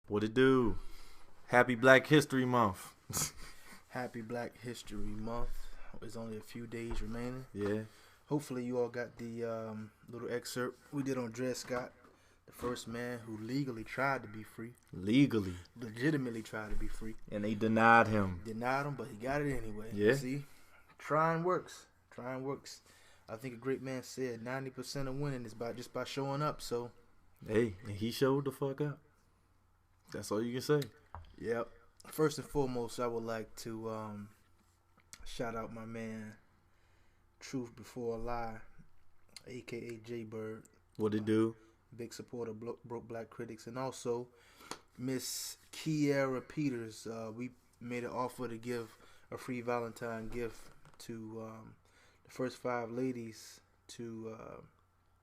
What it do? Happy Black History Month. Happy Black History Month. There's only a few days remaining. Yeah. Hopefully you all got the little excerpt we did on Dred Scott, the first man who legally tried to be free. Legitimately tried to be free. And they denied him. Denied him, but he got it anyway. Yeah. See? Trying works. I think a great man said 90% of winning is just by showing up, so. Hey, and he showed the fuck up. That's all you can say. Yep. First and foremost, I would like to shout out my man, Truth Before a Lie, a.k.a. J-Bird. What it do? Big supporter of Broke Black Critics. And also, Miss Kiera Peters. We made an offer to give a free Valentine gift to the first 5 ladies to...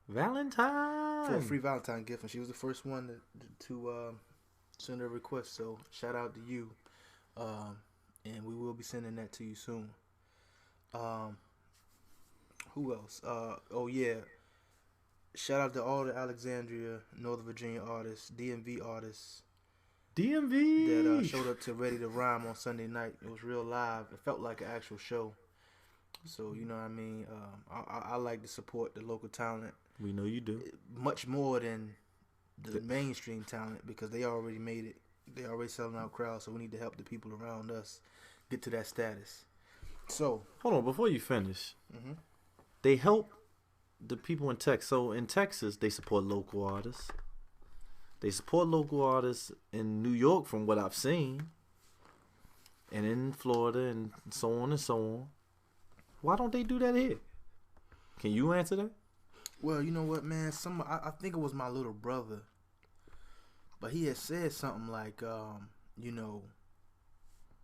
Valentine! For a free Valentine gift. And she was the first one to send a request. So, shout out to you. And we will be sending that to you soon. Who else? Oh yeah. Shout out to all the Alexandria, Northern Virginia artists, DMV artists. DMV! That showed up to Ready to Rhyme on Sunday night. It was real live. It felt like an actual show. So, you know what I mean? I like to support the local talent. We know you do. Much more than the mainstream talent, because they already made it. They already selling out crowds, so we need to help the people around us get to that status. So hold on, before you finish, they help the people in Texas. So in Texas, they support local artists. They support local artists in New York, from what I've seen, and in Florida, and so on and so on. Why don't they do that here? Can you answer that? Well, you know what, man? I think it was my little brother. But he had said something like, you know,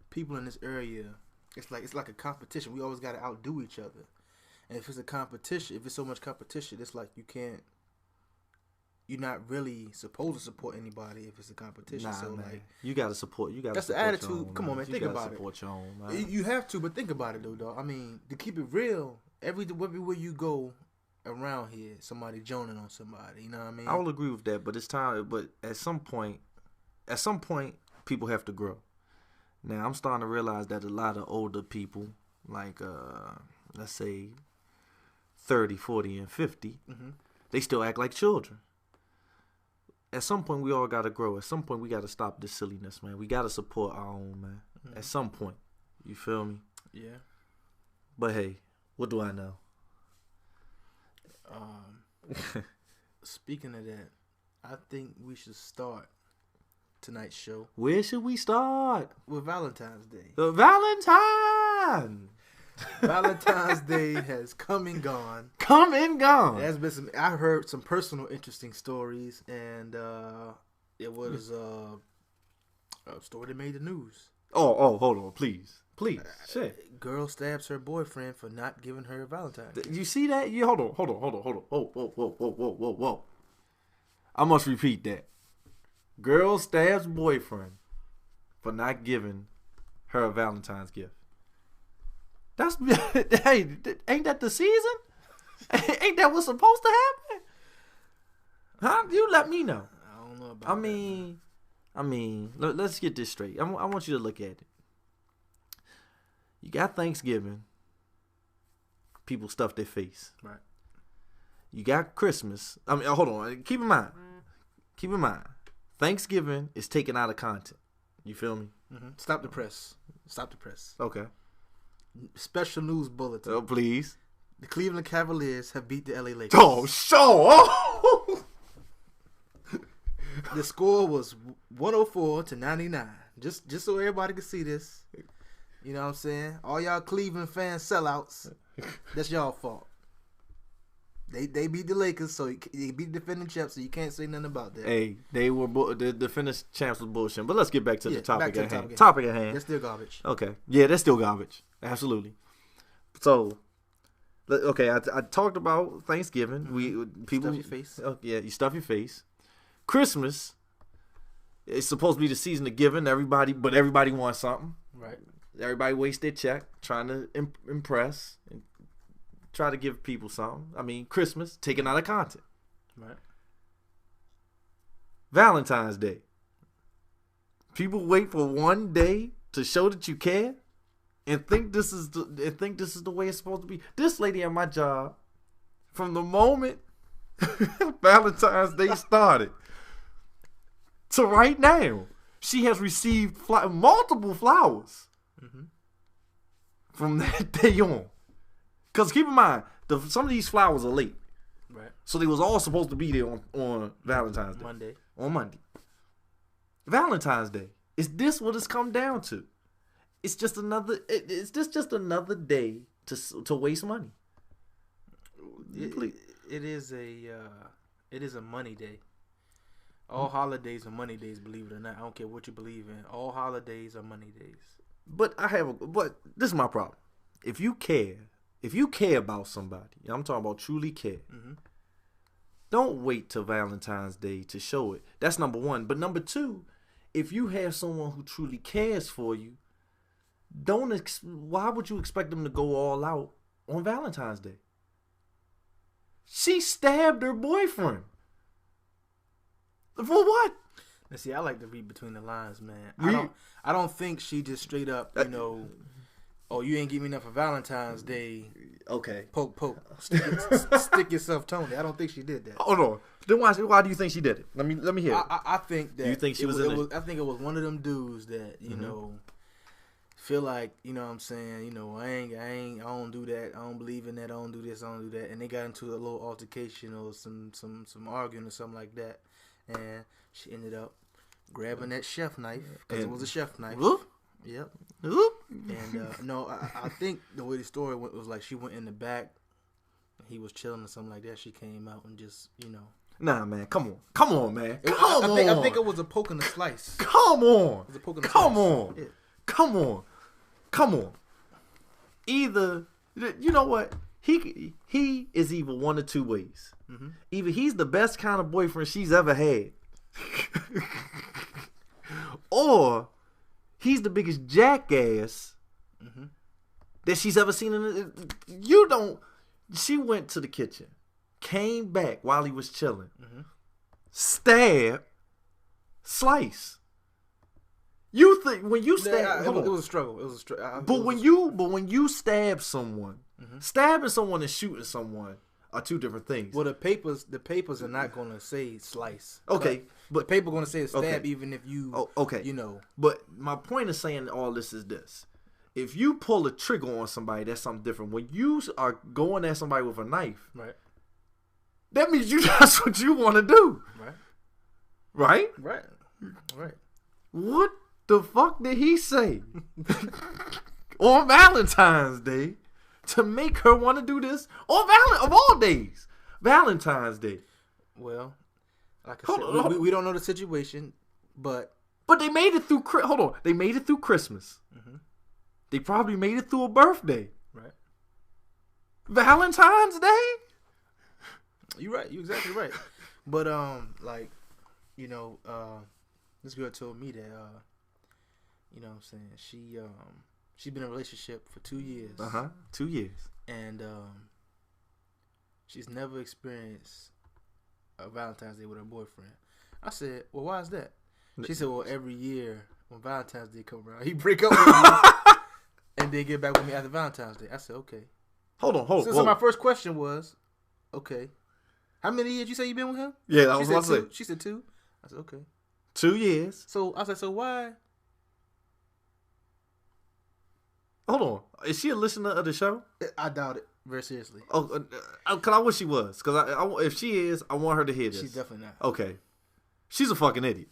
people in this area, it's like a competition. We always got to outdo each other. And if it's a competition, if it's so much competition, it's like you're not really supposed to support anybody if it's a competition. Nah, so man. like, you got to support. You got that's to the support attitude. your own, Come on, man. Think about it. Support your own, man. You have to, but think about it though, dog. I mean, to keep it real, everywhere you go around here, somebody joining on somebody. You know what I mean? I will agree with that, but it's time. But at some point, people have to grow. Now, I'm starting to realize that a lot of older people, like, let's say 30, 40, and 50, they still act like children. At some point, we all got to grow. At some point, we got to stop this silliness, man. We got to support our own, man. At some point. You feel me? Yeah. But, hey, what do I know? Speaking of that, I think we should start tonight's show. Where should we start? With Valentine's Day. The Valentine! Valentine's Day has come and gone. Come and gone. There's been I heard some personal interesting stories, and it was a story that made the news. Oh, hold on, please. Shit. Girl stabs her boyfriend for not giving her a Valentine. You see that? Hold on. Whoa. I must repeat that. Girl stabs boyfriend for not giving her a Valentine's gift. That's hey, ain't that the season? Ain't that what's supposed to happen? Huh? You let me know. I don't know about that. I mean, let's get this straight. I want you to look at it. You got Thanksgiving. People stuff their face. Right. You got Christmas. I mean, hold on. Keep in mind. Thanksgiving is taken out of content. You feel me? Stop the press. Okay. Special news bulletin. Oh, please. The Cleveland Cavaliers have beat the LA Lakers. Oh, show. The score was 104-99. Just so everybody can see this. You know what I'm saying? All y'all Cleveland fans sellouts. That's y'all fault. They beat the Lakers, so they beat the defending champs, so you can't say nothing about that. Hey, the defending champs was bullshit. But let's get back to the topic at hand. They're still garbage. Okay. Yeah, that's still garbage. Absolutely. So, okay, I talked about Thanksgiving. People stuff your face. Yeah, you stuff your face. Christmas, it's supposed to be the season of giving. Everybody wants something. Right. Everybody wastes their check trying to impress and try to give people something. I mean, Christmas, taken out of content. Right. Valentine's Day. People wait for one day to show that you care, and think this is the way it's supposed to be. This lady at my job, from the moment Valentine's Day started to right now, she has received multiple flowers from that day on. Because keep in mind, some of these flowers are late. Right. So they was all supposed to be there on Valentine's Day. On Monday. Valentine's Day. Is this what it's come down to? It's just another. It's just another day to waste money. It is a money day. All holidays are money days. Believe it or not, I don't care what you believe in. All holidays are money days. But this is my problem. If you care about somebody, I'm talking about truly care. Don't wait till Valentine's Day to show it. That's number one. But number two, if you have someone who truly cares for you, why would you expect them to go all out on Valentine's Day? She stabbed her boyfriend. For what? Now, see, I like to read between the lines, man. I don't think she just straight up, oh, you ain't give me enough for Valentine's Day. Okay. Poke. Stick yourself, Tony. I don't think she did that. Hold on. Then why do you think she did it? Let me hear it. I think that you think she was in it? I think it was one of them dudes that, you know, feel like, you know what I'm saying, you know, I don't do that. I don't believe in that. I don't do this. I don't do that. And they got into a little altercation or some arguing or something like that. And she ended up grabbing that chef knife because it was a chef knife. Whoop. Yep. Whoop. And no, I think the way the story went was like she went in the back. He was chilling or something like that. She came out and just, you know. Nah, man. Come on, man. I think it was a poke and a slice. Come on. It was a poke and a Come slice. on. Yeah. Come on. Either, you know what? He is either one of two ways. Either he's the best kind of boyfriend she's ever had, or he's the biggest jackass that she's ever seen. She went to the kitchen, came back while he was chilling, stab, slice. You think when you stab? It was a struggle. It was a struggle. But when you stab someone, stabbing someone and shooting someone are two different things. Well, the papers are not going to say slice. Okay, but the paper going to say stab even if you. Oh, okay. You know. But my point of saying all this is this: if you pull a trigger on somebody, that's something different. When you are going at somebody with a knife, right? That means that's what you want to do, right? Right. What the fuck did he say on Valentine's Day to make her want to do this of all days, Valentine's Day? Well, like I said, we don't know the situation, but they made it through. Hold on, they made it through Christmas. They probably made it through a birthday. Right. Valentine's Day. You're right. You're exactly right. But like, you know, this girl told me that you know what I'm saying, she's been in a relationship for 2 years. 2 years. And she's never experienced a Valentine's Day with her boyfriend. I said, well, why is that? She said, well, every year when Valentine's Day come around, he break up with me and then get back with me after Valentine's Day. I said, okay. Hold on. So my first question was, okay, how many years you say you been with him? Yeah, that was what I said. She said 2. I said, okay. 2 years. So I said, so why? Hold on. Is she a listener of the show? I doubt it. Very seriously. Oh, cause I wish she was. Cause if she is, I want her to hear this. She's definitely not. Okay. She's a fucking idiot.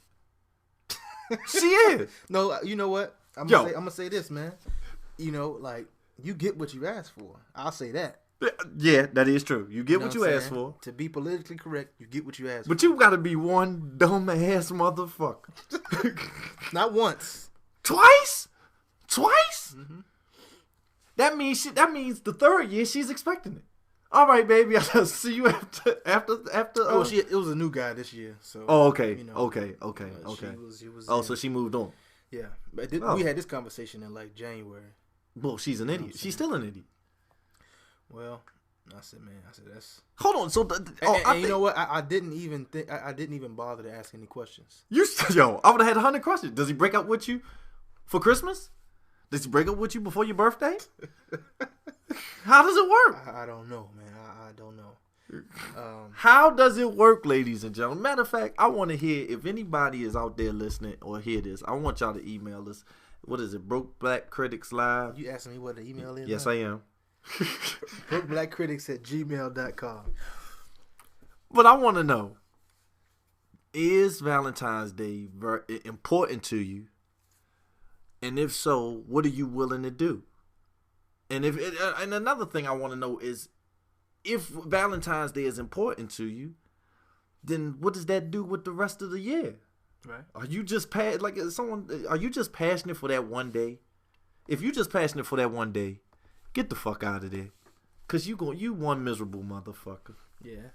She is. No, you know what? I'm gonna say this, man. You know, like, you get what you ask for. I'll say that. Yeah, that is true. You get what you ask for. To be politically correct, you get what you ask for. But you gotta be one dumb ass motherfucker. Not once. Twice? Mm-hmm. That means the third year she's expecting it. All right, baby, I'll see you after. Oh, it was a new guy this year. So. Oh, okay. You know, okay. She was so she moved on. Yeah, but we had this conversation in like January. Well, she's an idiot. She's still an idiot. Well, I said, man, that's. Hold on. So, you know what? I didn't even think. I didn't even bother to ask any questions. Yo, I would have had 100 questions. Does he break up with you for Christmas? Does he break up with you before your birthday? How does it work? I don't know, man. I don't know. How does it work, ladies and gentlemen? Matter of fact, I want to hear if anybody is out there listening or hear this. I want y'all to email us. What is it? Broke Black Critics Live. You asking me what the email is? Yes, I am. BrokeBlackCritics@gmail.com. But I want to know: is Valentine's Day very important to you? And if so, what are you willing to do? And and another thing I want to know is, if Valentine's Day is important to you, then what does that do with the rest of the year? Right? Are you just Are you just passionate for that one day? If you just passionate for that one day, get the fuck out of there, cause you one miserable motherfucker. Yeah.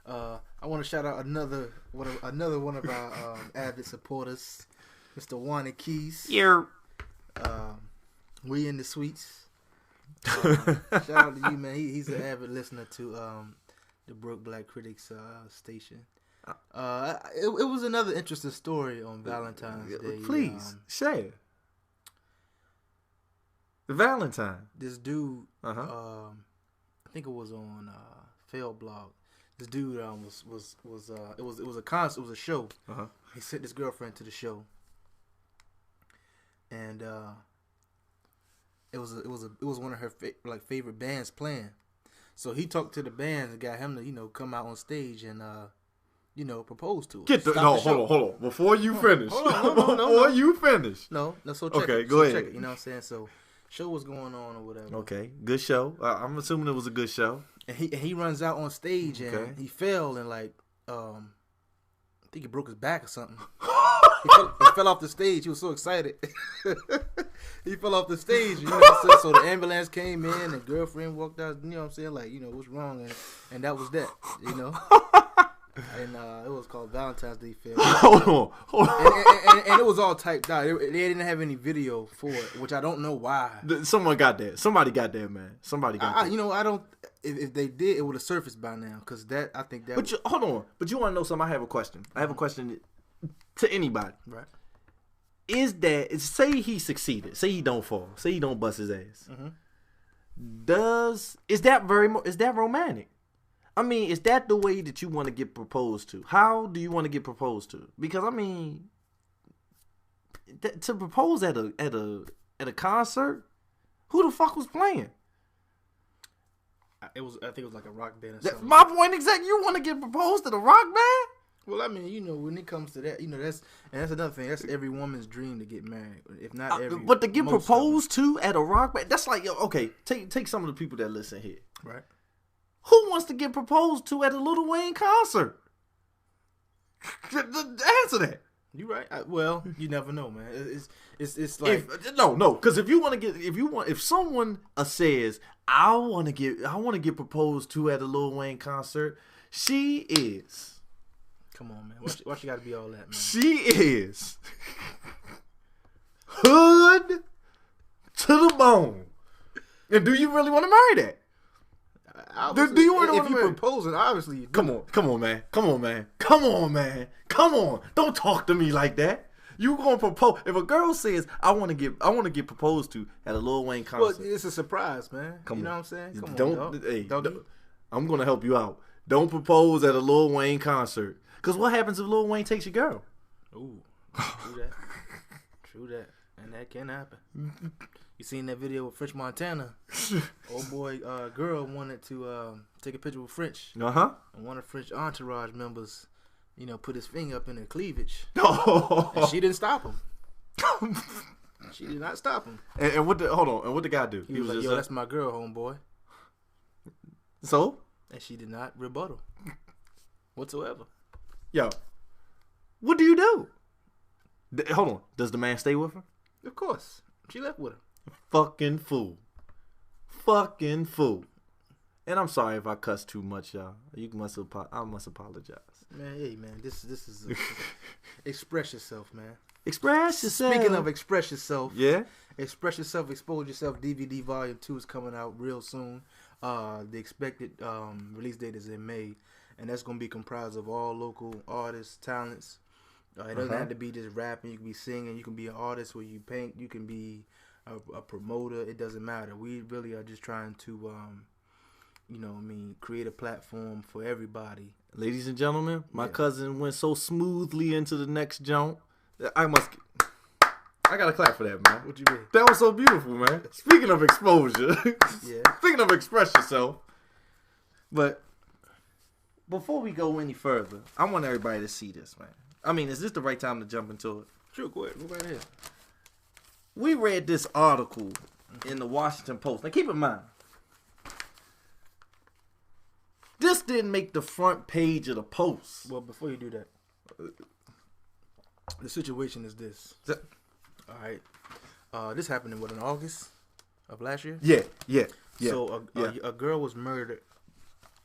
I want to shout out another one of our avid supporters, Mr. Juan Keys. Yeah. We in the suites. Shout out to you, man. He's an avid listener to the Broke Black Critics station. It was another interesting story on Valentine's Day. Please share. Valentine. This dude, I think it was on Fail Blog. This dude it was a concert, it was a show. He sent his girlfriend to the show, and it was one of her favorite bands playing. So he talked to the bands and got him to come out on stage and propose to her. Hold on. Before you finish. You finish. No, so check okay, it. go ahead. Check it, you know what I'm saying? So show was going on or whatever. Okay, good show. I'm assuming it was a good show. And he runs out on stage and he fell and I think he broke his back or something. He fell off the stage. He was so excited. He fell off the stage. You know what I'm saying? So the ambulance came in and girlfriend walked out. You know what I'm saying? Like, what's wrong? And that was that. And it was called Valentine's Day Fail. Hold on. And it was all typed out. They didn't have any video for it, which I don't know why. Someone got that. Somebody got that, man. Somebody got that. I don't. If they did, it would have surfaced by now. Because I think that. But hold on. But you want to know something? I have a question. I have a question to anybody. Right. Say he succeeded. Say he don't fall. Say he don't bust his ass. Is that romantic? I mean, is that the way that you want to get proposed to? How do you want to get proposed to? Because I mean, to propose at a concert, who the fuck was playing? I think it was like a rock band or something. My point exactly. You want to get proposed at a rock band? Well, I mean, when it comes to that, that's another thing. That's every woman's dream to get married, if not every. But to get proposed to at a rock band, that's like, okay, take some of the people that listen here. Right. Who wants to get proposed to at a Lil Wayne concert? Answer that. You right. Well, you never know, man. It's like because if someone says I want to get proposed to at a Lil Wayne concert, she is. Come on, man. Why she got to be all that, man? She is hood to the bone. And do you really want to marry that? Do you want to? If you're proposing, obviously. Come on, man. Don't talk to me like that. You gonna propose? If a girl says, "I want to get proposed to at a Lil Wayne concert," well, it's a surprise, man. You know what I'm saying? Don't. I'm gonna help you out. Don't propose at a Lil Wayne concert. Cause what happens if Lil Wayne takes your girl? Ooh, true that, and that can happen. You seen that video with French Montana? Old boy, girl wanted to take a picture with French. And one of French entourage members, put his finger up in her cleavage. And she didn't stop him. She did not stop him. And what the guy do? He was like, "Yo, that's my girl, homeboy." So? And she did not rebuttal whatsoever. Yo, what do you do? Hold on. Does the man stay with her? Of course. She left with him. Fucking fool. And I'm sorry if I cuss too much, y'all. I must apologize. Man, hey, man. This is express yourself, man. Express yourself. Speaking of express yourself. Yeah. Express Yourself, Expose Yourself DVD Volume 2 is coming out real soon. The expected release date is in May, and that's gonna be comprised of all local artists, talents. It doesn't have to be just rapping. You can be singing. You can be an artist where you paint. You can be a promoter. It doesn't matter. We really are just trying to, create a platform for everybody. Ladies and gentlemen, my cousin went so smoothly into the next jump. I gotta clap for that, man. What you mean? That was so beautiful, man. Speaking of exposure, speaking of express yourself. But before we go any further, I want everybody to see this, man. I mean, is this the right time to jump into it? Sure, go ahead. Go right ahead. We read this article in the Washington Post. Now, keep in mind, this didn't make the front page of the Post. Well, before you do that, the situation is this. All right. This happened in August of last year? Yeah. So a girl was murdered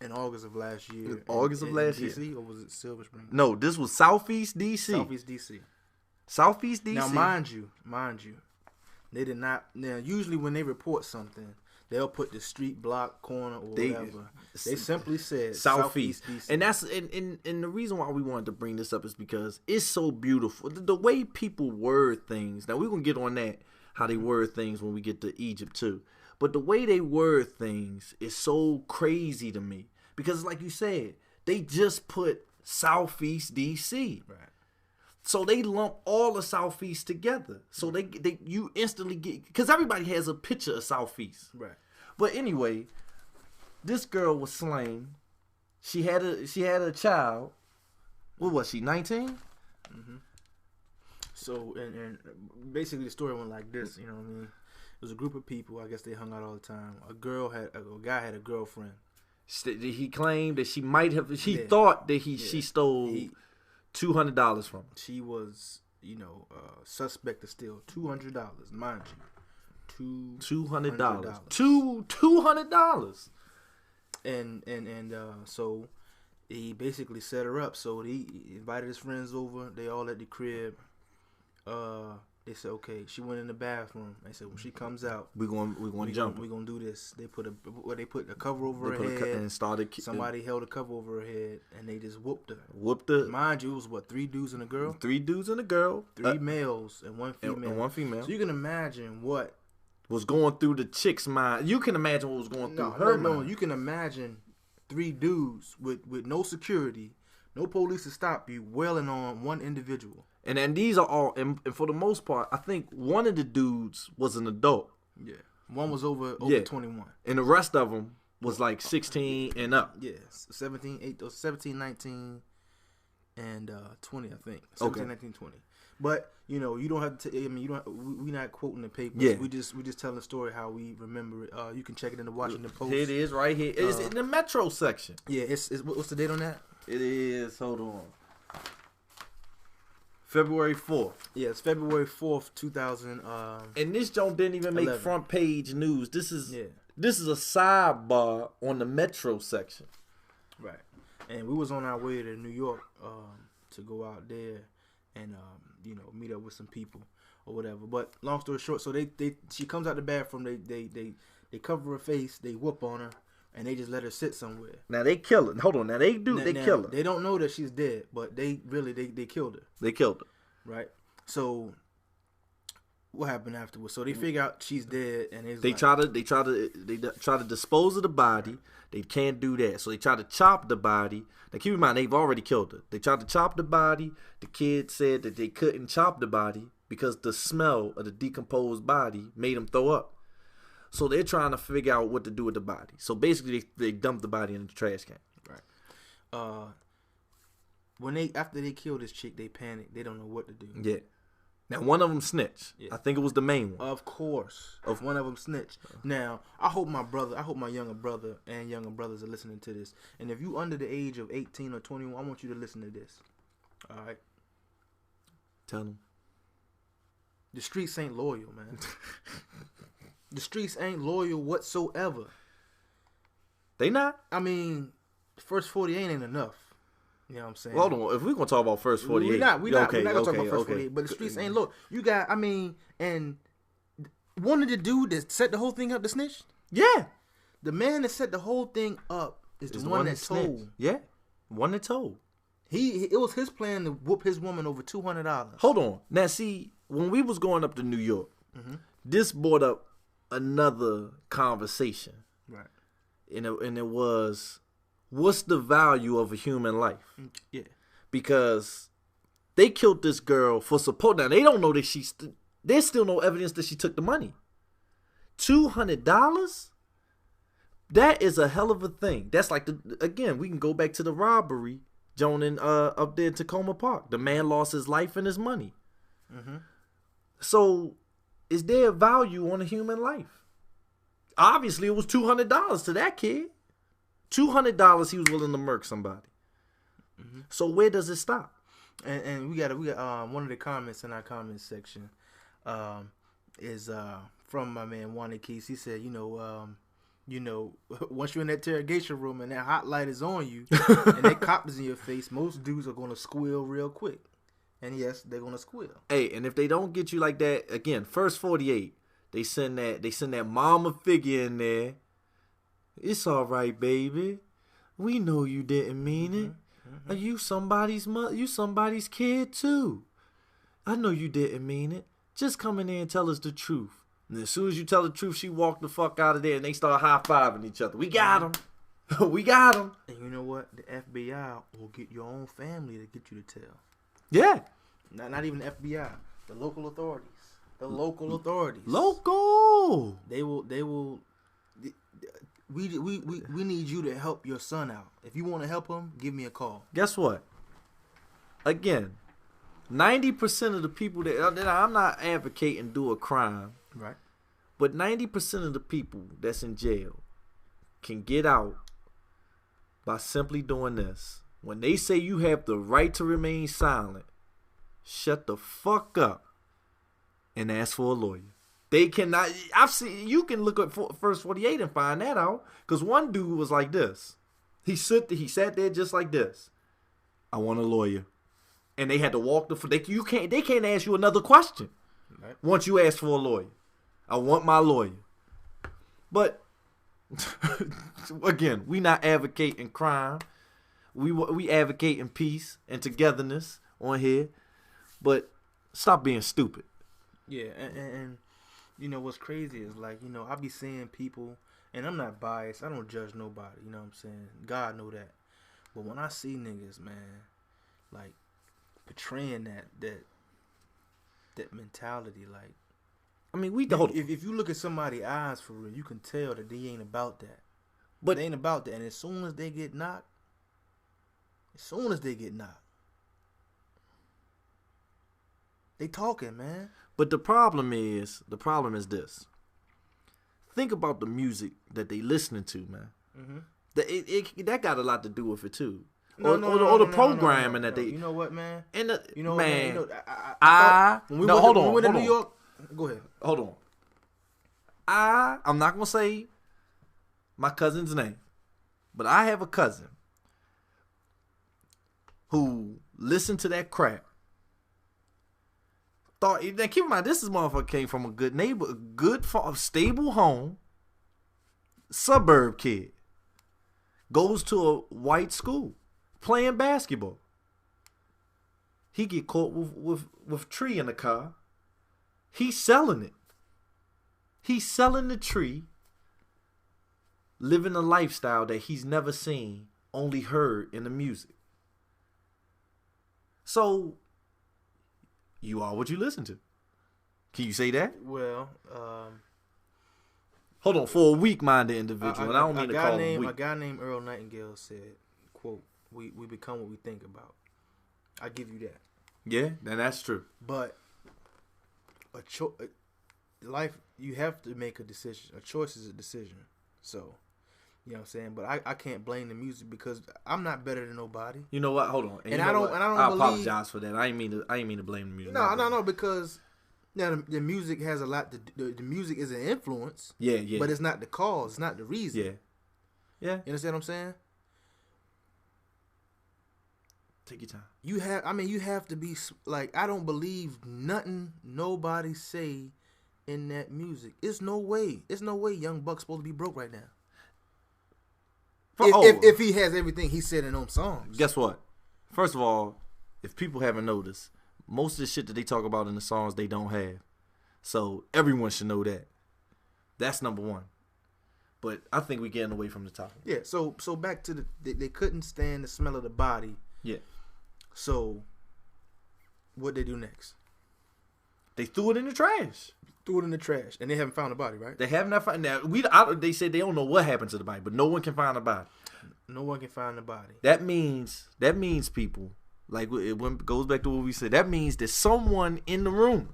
in August of last year. In August of last year? DC, or was it Silver Spring? No, this was Southeast DC. Southeast DC. Now, mind you, they did not. Now, usually when they report something, they'll put the street, block, corner, or whatever. They simply said Southeast DC. And that's and the reason why we wanted to bring this up is because it's so beautiful. The way people word things. Now, we're going to get on that, how they word things when we get to Egypt, too. But the way they word things is so crazy to me. Because like you said, they just put Southeast DC. Right. So they lump all the Southeast together. So you instantly get, because everybody has a picture of Southeast. Right. But anyway, this girl was slain. She had a child. What was she, 19? Mm-hmm. So and basically the story went like this. You know what I mean? It was a group of people. I guess they hung out all the time. A guy had a girlfriend. He claimed that she might have. She thought that she stole $200 from him. She was, suspect to steal $200, mind you. $200. $200. And so he basically set her up. So he invited his friends over. They all at the crib. They said, okay. She went in the bathroom. They said, when she comes out, we gonna jump. We gonna do this. They put a cover over her head. And started. Somebody held a cover over her head, and they just whooped her. Mind you, it was 3 dudes and a girl. 3 dudes and a girl. 3 males and 1 female. And 1 female. So you can imagine what was going through the chick's mind. You can imagine what was going through her mind. No, you can imagine 3 dudes with no security, no police to stop you, wailing on one individual. And then these are all, and for the most part, I think one of the dudes was an adult. Yeah. One was over 21. And the rest of them was like 16 and up. Yeah. 17, 19, and 20, I think. 17, 19, 20. But, you don't have to, we're not quoting the papers. Yeah. We just telling the story how we remember it. You can check it in the Washington Post. Here it is right here. It's in the Metro section. Yeah. What's the date on that? It is, hold on. February 4th. Yeah, it's February 4th, 2000. And this joint didn't even make front page news. This is a sidebar on the Metro section. Right. And we was on our way to New York to go out there and meet up with some people or whatever. But long story short, so she comes out the bathroom. They cover her face. They whoop on her. And they just let her sit somewhere. Now they kill her. Hold on. Now they kill her. They don't know that she's dead, but they killed her. They killed her. Right. So what happened afterwards? So they figure out she's dead, and they try to dispose of the body. They can't do that, so they try to chop the body. Now keep in mind they've already killed her. They tried to chop the body. The kid said that they couldn't chop the body because the smell of the decomposed body made them throw up. So they're trying to figure out what to do with the body. So basically, they dump the body in the trash can. Right. After they kill this chick, they panic. They don't know what to do. Yeah. Now one of them snitched. Yeah. I think it was the main one. Of course. One of them snitched. Now I hope my younger brother and younger brothers are listening to this. And if you under the age of 18 or 21, I want you to listen to this. All right. Tell them. The streets ain't loyal, man. The streets ain't loyal whatsoever. They not? I mean, the first 48 ain't enough. You know what I'm saying? Well, hold on. If we're going to talk about first 48. We're not going to talk about first 48. But the streets ain't loyal. You got, and one of the dude that set the whole thing up, the snitch? Yeah. The man that set the whole thing up is the one that told. Snitched. Yeah, one that told. It was his plan to whoop his woman over $200. Hold on. Now, see, when we was going up to New York, this brought up another conversation. Right. And it was, what's the value of a human life? Yeah. Because they killed this girl for support. Now, they don't know that there's still no evidence that she took the money. $200? That is a hell of a thing. That's like, again, we can go back to the robbery, Joan, up there in Takoma Park. The man lost his life and his money. Mm-hmm. So, is there a value on a human life? Obviously, it was $200 to that kid. $200 he was willing to murk somebody. Mm-hmm. So where does it stop? And we got one of the comments in our comments section is from my man Wanda Keys. He said, once you're in that interrogation room and that hot light is on you and that cop is in your face, most dudes are gonna squeal real quick. And yes, they're gonna squeal. Hey, and if they don't get you like that, again, first 48, they send that mama figure in there. It's all right, baby. We know you didn't mean it. Mm-hmm. You somebody's mother. You somebody's kid too. I know you didn't mean it. Just come in there and tell us the truth. And as soon as you tell the truth, she walked the fuck out of there and they start high-fiving each other. We got him. We got him. And you know what? The FBI will get your own family to get you to tell. Yeah. Not even the FBI. The local authorities. The local authorities. Local. They will. We need you to help your son out. If you want to help him, give me a call. Guess what? Again, 90% of the people that I'm not advocating do a crime. Right. But 90% of the people that's in jail can get out by simply doing this. When they say you have the right to remain silent, shut the fuck up and ask for a lawyer. They cannot. You can look at First 48 and find that out. Because one dude was like this. He sat there just like this. I want a lawyer. And they had to walk they can't ask you another question. Right. Once you ask for a lawyer. I want my lawyer. But again, we not advocating crime. We advocating peace and togetherness on here. But stop being stupid. Yeah, and you know what's crazy is I be seeing people, and I'm not biased. I don't judge nobody. You know what I'm saying? God know that. But when I see niggas, man, like portraying that mentality, like, I mean, if you look at somebody's eyes for real, you can tell that they ain't about that. But they ain't about that. And as soon as they get knocked, they talking, man. But the problem is this. Think about the music that they listening to, man. Mm-hmm. That got a lot to do with it too. Or the programming that they. You know what, man? And Hold on. When we went to New York, go ahead. Hold on. I'm not gonna say my cousin's name, but I have a cousin who listened to that crap. Now keep in mind, this motherfucker came from a good neighbor, a good, stable home, suburb kid. Goes to a white school, playing basketball. He get caught with tree in the car. He's selling it. He's selling the tree, living a lifestyle that he's never seen, only heard in the music. So, you are what you listen to. Can you say that? Well, hold on. For a weak-minded individual, and I don't mean to call him weak. A guy named Earl Nightingale said, quote, we become what we think about. I give you that. Yeah, and that's true. But life, you have to make a decision. A choice is a decision. So, you know what I'm saying? But I can't blame the music because I'm not better than nobody. You know what? Hold on. And I don't apologize for that. I ain't mean to blame the music. No, because the music has a lot to do. The music is an influence. Yeah. But it's not the cause. It's not the reason. Yeah. You understand what I'm saying? Take your time. You have to be like, I don't believe nothing nobody say in that music. It's no way Young Buck's supposed to be broke right now. If he has everything he said in them songs. Guess what? First of all, if people haven't noticed, most of the shit that they talk about in the songs they don't have. So everyone should know that. That's number one. But I think we're getting away from the topic. Yeah, so back to they couldn't stand the smell of the body. Yeah. So what they do next? They threw it in the trash. Threw it in the trash, and they haven't found the body, right? They have not found. Now they said they don't know what happened to the body, but no one can find the body. No one can find the body. That means people, like it goes back to what we said. That means that someone in the room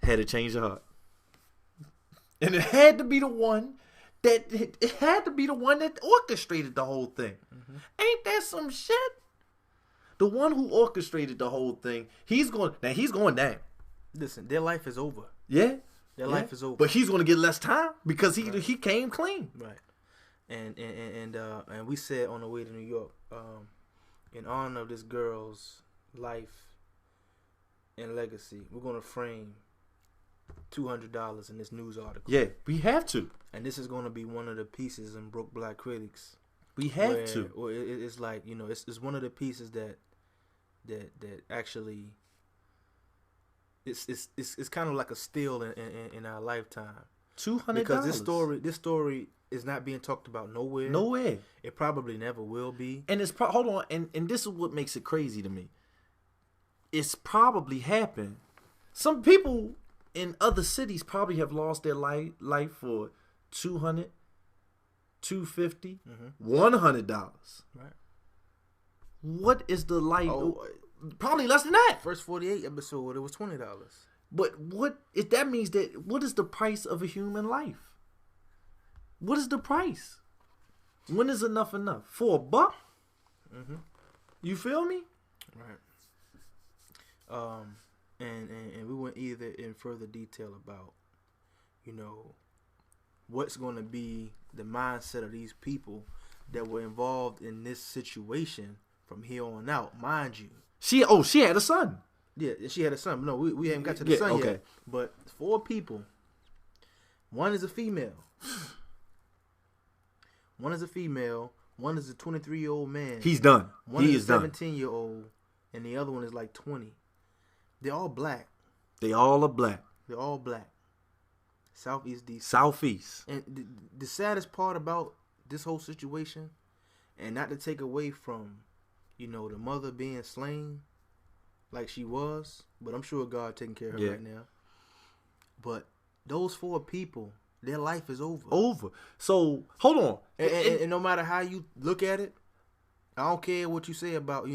had to change the heart, and it had to be the one that orchestrated the whole thing. Ain't that some shit? The one who orchestrated the whole thing, he's going down. Listen, their life is over. Yeah. Their life is over. But he's going to get less time because he came clean. Right. And we said on the way to New York, in honor of this girl's life and legacy, we're going to frame $200 in this news article. Yeah, we have to. And this is going to be one of the pieces in Black Critics. We have to. Or it's like, it's one of the pieces that actually it's kind of like a steal in our lifetime. $200 because this story is not being talked about nowhere. Nowhere. It probably never will be. And it's hold on, and this is what makes it crazy to me. It's probably happened. Some people in other cities probably have lost their life for $200, $250, $100. Right. What is the life? Probably less than that. First 48 episode, it was $20. But what if that means that? What is the price of a human life? What is the price? When is enough? For $1? You feel me? Right. And we went either in further detail about, what's going to be the mindset of these people that were involved in this situation from here on out. Mind you, she had a son. Yeah, she had a son. No, we haven't got to the son yet. But 4 people. One is a female. One is a female. One is a 23-year-old man. He's done. One is a 17-year-old, and the other one is like 20. They're all black. They all are black. They're all black. Southeast DC. Southeast. And the saddest part about this whole situation, and not to take away from, the mother being slain like she was, but I'm sure God taking care of her right now. But those 4 people, their life is over. Over. So, hold on. And no matter how you look at it, I don't care what you say about,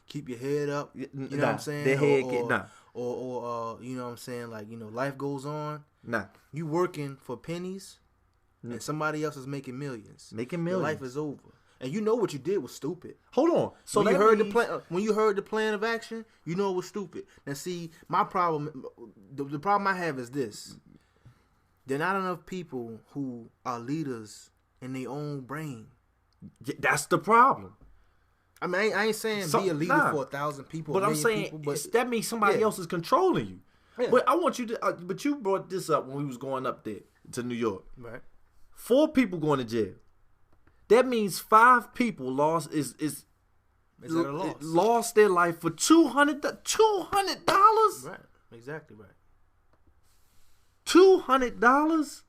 keep your head up. You know what I'm saying? The head get Or you know what I'm saying? Like, life goes on. Nah. You working for pennies, and somebody else is making millions. Making millions. Your life is over. And you know what you did was stupid. Hold on. So when you heard the plan of action, you know it was stupid. Now see, my problem, the problem I have is this: there are not enough people who are leaders in their own brain. That's the problem. I mean, I ain't saying be a leader for 1,000 people, but I'm saying people, that means somebody else is controlling you. Yeah. But I want you to. But you brought this up when we was going up there to New York. Right. 4 people going to jail. That means 5 people lost lost their life for $200. Right. Exactly right. $200.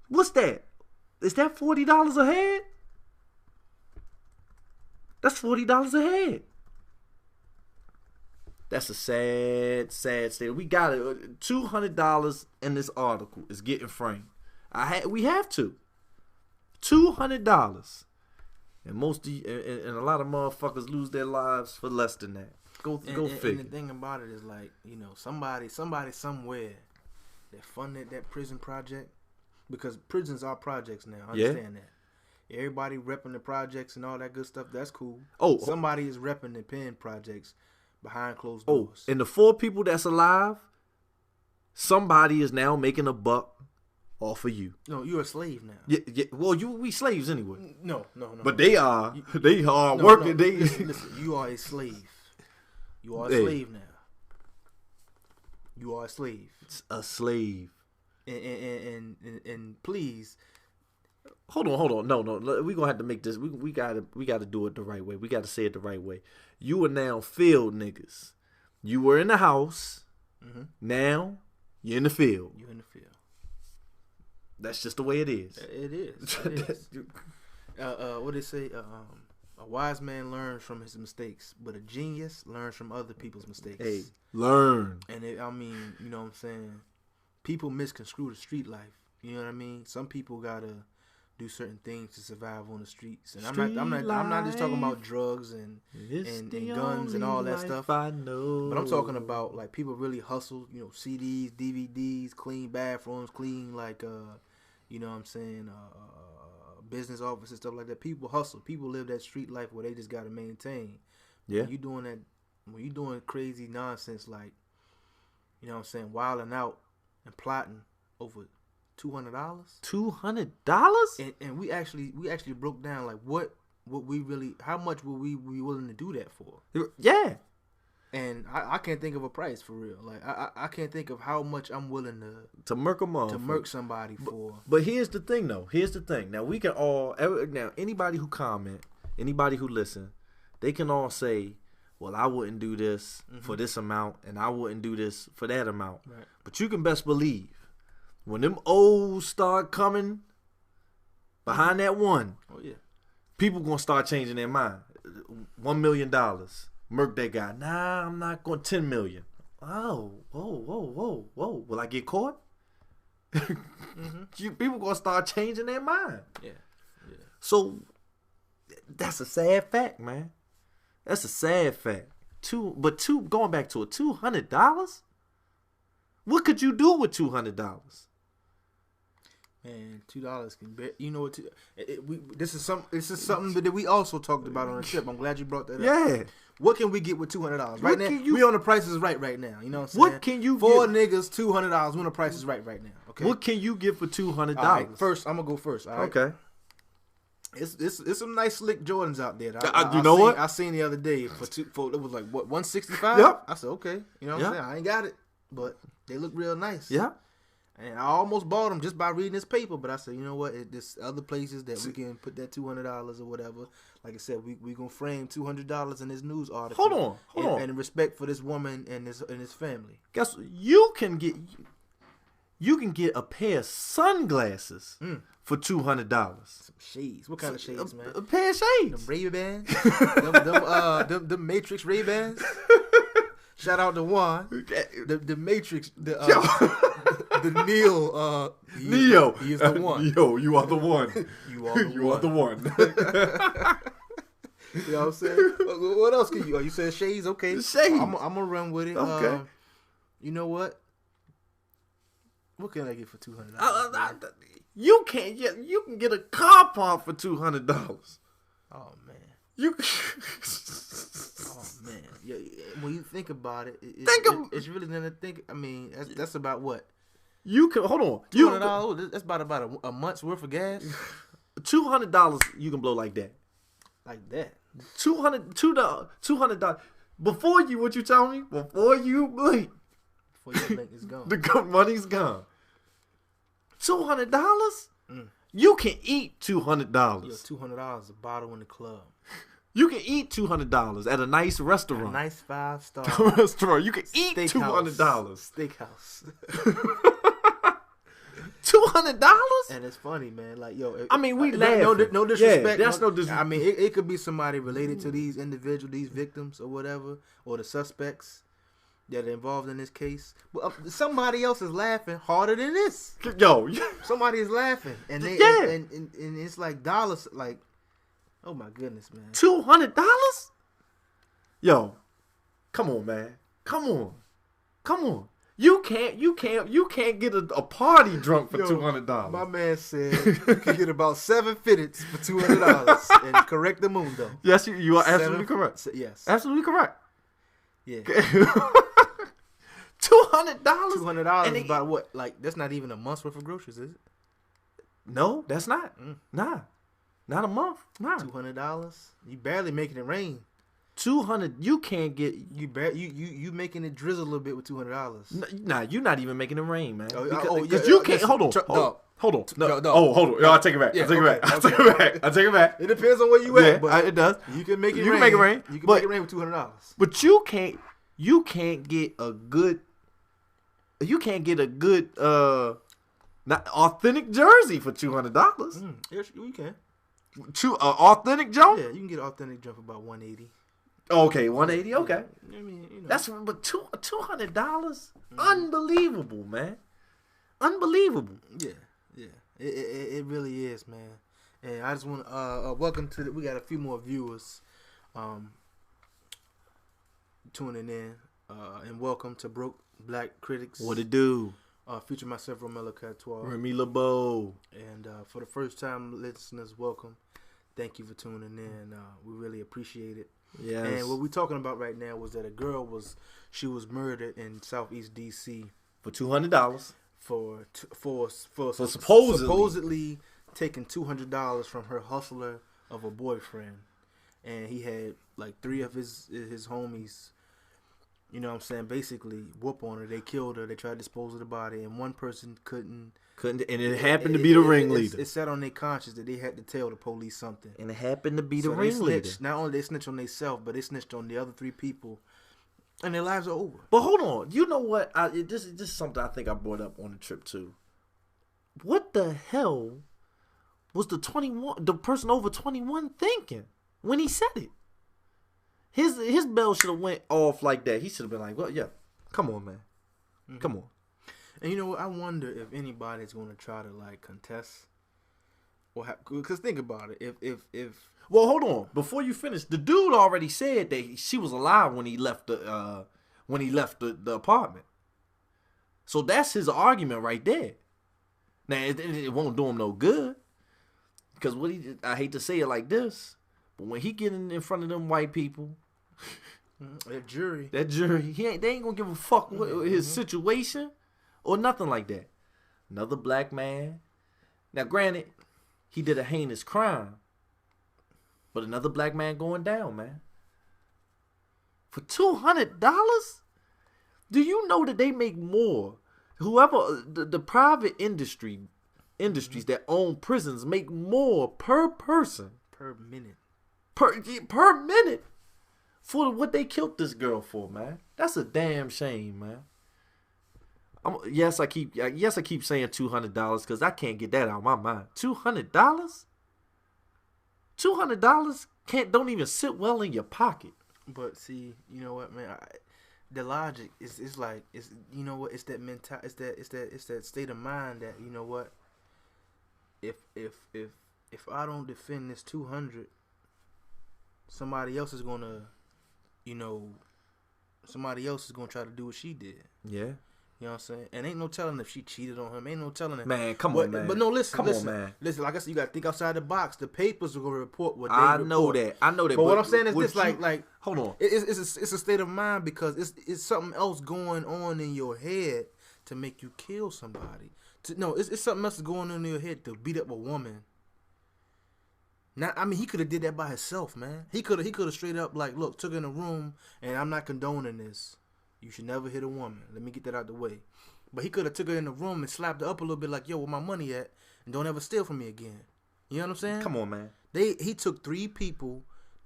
What's that? Is that $40 a head? That's $40 a head. That's a sad state. We got it. $200 in this article is getting framed. We have to. $200, and and a lot of motherfuckers lose their lives for less than that. Go figure. And the thing about it is, like, somebody somewhere that funded that prison project, because prisons are projects now. I understand that. Everybody repping the projects and all that good stuff. That's cool. Somebody is repping the pen projects behind closed doors. And the 4 people that's alive, somebody is now making a buck off of you. No, you're a slave now. Yeah. Well, we slaves anyway. No. But they are working. No. Listen, you are a slave. You are a slave now. You are a slave. It's a slave. And please, Hold on. No. We gonna have to make this. We gotta do it the right way. We gotta say it the right way. You are now field niggas. You were in the house. Mm-hmm. Now you're in the field. You in the field. That's just the way it is. It is. What they say? A wise man learns from his mistakes, but a genius learns from other people's mistakes. Hey, learn. And you know what I'm saying? People misconstrue the street life. You know what I mean? Some people gotta do certain things to survive on the streets. And I'm not just talking about drugs and guns and all that stuff. I know. But I'm talking about like people really hustle, you know, CDs, DVDs, clean bathrooms, clean like you know what I'm saying, business offices, stuff like that. People hustle. People live that street life where they just gotta maintain. Yeah. When you doing crazy nonsense like, you know what I'm saying, wilding out and plotting over $200. $200? And we actually broke down like what we really, how much would we be willing to do that for? Yeah. And I can't think of a price for real. Like I can't think of how much I'm willing to murk them off. To murk somebody for. But here's the thing though. Now we can all anybody who comment, anybody who listen, they can all say, well, I wouldn't do this for this amount, and I wouldn't do this for that amount. Right. But you can best believe when them O's start coming behind that one, people gonna start changing their mind. $1 million, murk that guy. Nah, I'm not going. 10 million. Oh, whoa. Will I get caught? People gonna start changing their mind. Yeah. So that's a sad fact, man. That's a sad fact. Going back to it, $200. What could you do with $200? Man, $2 can be. You know what? This is something that we also talked about on the trip. I'm glad you brought that up. Yeah. What can we get with $200 right now? We on the Price is Right now. You know what I'm saying? What can you Four niggas, $200. We on the Price is Right now. Okay. What can you get for $200? Right, first, I'm gonna go first. All right? Okay. It's some nice slick Jordans out there. You know what? I seen the other day for it was like what, $165? Yep. I said okay. You know what I'm saying? I ain't got it, but they look real nice. Yeah. And I almost bought them just by reading this paper, but I said, you know what? There's other places that we can put that $200 or whatever. Like I said, we gonna frame $200 in this news article. Hold on. And respect for this woman and his family. Guess what? You can get a pair of sunglasses for $200. Some shades. What kind of shades, man? A pair of shades. Them Ray-Bans. them Matrix Ray-Bans. Shout out to Juan. The Matrix. The Neo. Neo. He is the one. Yo, you are the one. You are the one. You know what I'm saying? What else can you? You said shades. Okay. Shades. I'm gonna run with it. Okay. You know what? What can I get for $200? You can get a car part for $200. Oh man. You. Oh man. Yeah. When you think about it, it's really nothing to think. I mean, that's about what. You can hold on. $200. That's about a month's worth of gas. $200 you can blow like that. Like that. $200. Before you, what you tell me? Before you blink. Before you blink, it's gone. The money's gone. $200? You can eat $200. Yo, $200 a bottle in the club. You can eat $200 at a nice restaurant. A nice 5-star restaurant. You can eat $200. Steakhouse. $200? And it's funny, man. Like, yo, we laugh. No disrespect. Yeah, that's no disrespect. I mean, it could be somebody related to these individuals, these victims or whatever, or the suspects that are involved in this case. But somebody else is laughing harder than this. Yo, somebody is laughing, and they and it's like dollars. Like, oh my goodness, man. $200? Yo, come on, man. Come on. You can't get a party drunk for $200. My man said you can get about 7 fitteds for $200 and correct the mundo. Yes, you are absolutely correct. Yes, absolutely correct. Yeah. $200. $200 is about what? Like, that's not even a month's worth of groceries, is it? No, that's not. Nah, not a month. Nah. $200. You barely making it rain. $200. You can't get you making it drizzle a little bit with $200. Nah, you're not even making it rain, man. Because you can't. Hold on. Hold on. No. Oh, hold on. I'll take it back. I'll take it back. It depends on where you at, but it does. You can make it rain. You can make it rain. You can make it rain with $200. But you can't get a good not authentic jersey for $200. Yes, you can. Authentic jump? Yeah, you can get an authentic jump for about $180. Okay, $180. Okay. I mean, That's but $200. Unbelievable, man. Unbelievable. Yeah. It really is, man. And I just want to welcome to we got a few more viewers tuning in, and welcome to Black Criticis. What it do? Feature myself, Romelo Catois. Remy LeBeau. And for the first time listeners, welcome. Thank you for tuning in. We really appreciate it. Yes. And what we're talking about right now was that a girl was murdered in Southeast DC for $200 for supposedly taking $200 from her hustler of a boyfriend, and he had like 3 of his homies. You know what I'm saying? Basically, whoop on her. They killed her. They tried to dispose of the body, and one person couldn't, and it happened to be the ringleader. It sat on their conscience that they had to tell the police something, and it happened to be the ringleader. Not only they snitched on themselves, but they snitched on the other 3 people, and their lives are over. But hold on, you know what? This is something I think I brought up on the trip too. What the hell was the person over 21 thinking when he said it? His bell should have went off like that. He should have been like, "Well, yeah, come on, man, come on." And you know what? I wonder if anybody's going to try to like contest, or because think about it. If well, hold on, before you finish, the dude already said that she was alive when he left the apartment. So that's his argument right there. Now it won't do him no good, because I hate to say it like this, but when he get in front of them white people, that jury, they ain't gonna give a fuck what his situation or nothing like that. Another black man. Now, granted, he did a heinous crime, but another black man going down, man. For $200? Do you know that they make more? Whoever the private industries that own prisons make more per person per minute for what they killed this girl for, man. That's a damn shame, man. Yes, I keep saying $200 because I can't get that out of my mind. $200? $200 don't even sit well in your pocket. But see, you know what, man? The logic is like, you know what? It's that mental. It's that state of mind that, you know what? If I don't defend this 200, somebody else is gonna try to do what she did. Yeah. You know what I'm saying? And ain't no telling if she cheated on him. Ain't no telling it. Man, come on, man. But no, listen. Come on, man. Listen, like I said, you got to think outside the box. The papers are going to report what they report. I know that. But what I'm saying is this, like, hold on. It's a state of mind because it's something else going on in your head to make you kill somebody. It's something else going on in your head to beat up a woman. Now, I mean, he could have did that by himself, man. He could have straight up like, look, took her in a room, and I'm not condoning this. You should never hit a woman. Let me get that out the way. But he could have took her in the room and slapped her up a little bit like, yo, where my money at? And don't ever steal from me again. You know what I'm saying? Come on, man. He took 3 people.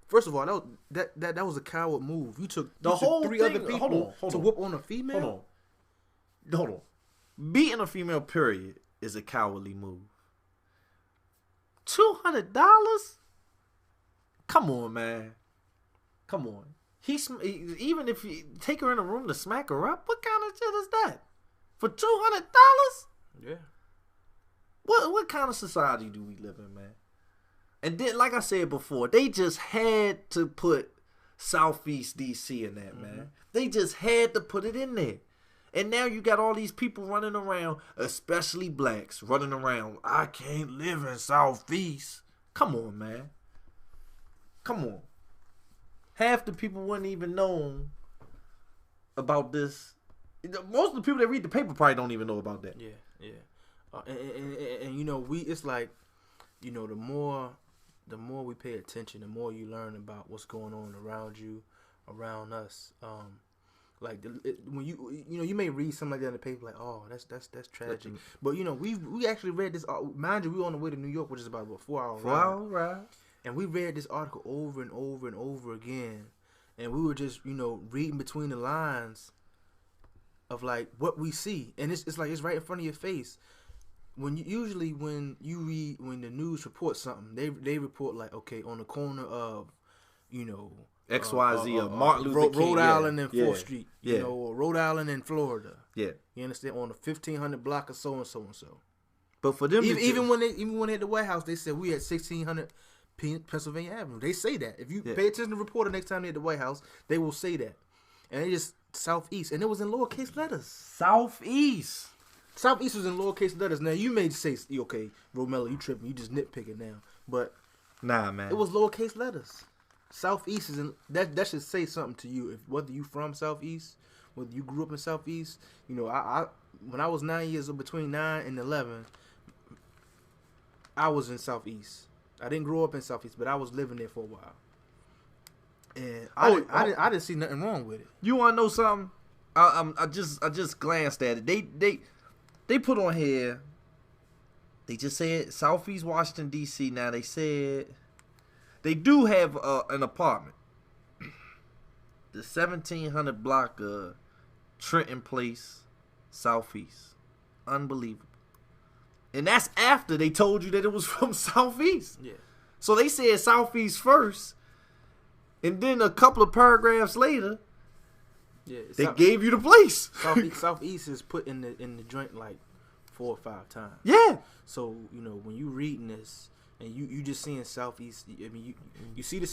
First of all, that was a coward move. You took whole 3 thing, other people to whoop on a female? Hold on. Beating a female, period, is a cowardly move. $200? Come on, man. Come on. Even if you take her in a room to smack her up, what kind of shit is that? For $200? Yeah. What kind of society do we live in, man? And then, like I said before, they just had to put Southeast DC in that, man. They just had to put it in there. And now you got all these people running around, especially blacks, running around. I can't live in Southeast. Come on, man. Come on. Half the people wouldn't even know about this. Most of the people that read the paper probably don't even know about that. Yeah. And you know, it's like, you know, the more the more we pay attention, the more you learn about what's going on around you, around us. Like when you may read something like that in the paper, like, oh, that's tragic. But we actually read this. Mind you, we were on the way to New York, which is about a 4 hour ride. 4 hour ride. And we read this article over and over and over again, and we were just reading between the lines of like what we see, and it's like it's right in front of your face. When you read when the news reports something, they report like, okay, on the corner of XYZ or Martin Luther King, Rhode Island and 4th Street, or Rhode Island and Florida. Yeah, you understand, on the 1500 block of so and so and so. But for them, even when they at the White House, they said we at 1600 Pennsylvania Avenue. They say that. If you pay attention to the reporter next time they're at the White House, they will say that. And they just Southeast, and it was in lowercase letters. Southeast was in lowercase letters. Now you may say, okay, Romelo, you tripping? You just nitpicking now, but nah, man, it was lowercase letters. Southeast is in that should say something to you. If whether you from Southeast, whether you grew up in Southeast, I when I was 9 years old, between 9 and 11, I was in Southeast. I didn't grow up in Southeast, but I was living there for a while, and I didn't see nothing wrong with it. You want to know something? I just glanced at it. They put on here. They just said Southeast Washington D.C. Now they said they do have an apartment, the 1700 block of Trenton Place, Southeast. Unbelievable. And that's after they told you that it was from Southeast. Yeah. So they said Southeast first, and then a couple of paragraphs later, they gave you the place. Southeast is put in the joint like 4 or 5 times. Yeah. So when you reading this and you just seeing Southeast, I mean you see the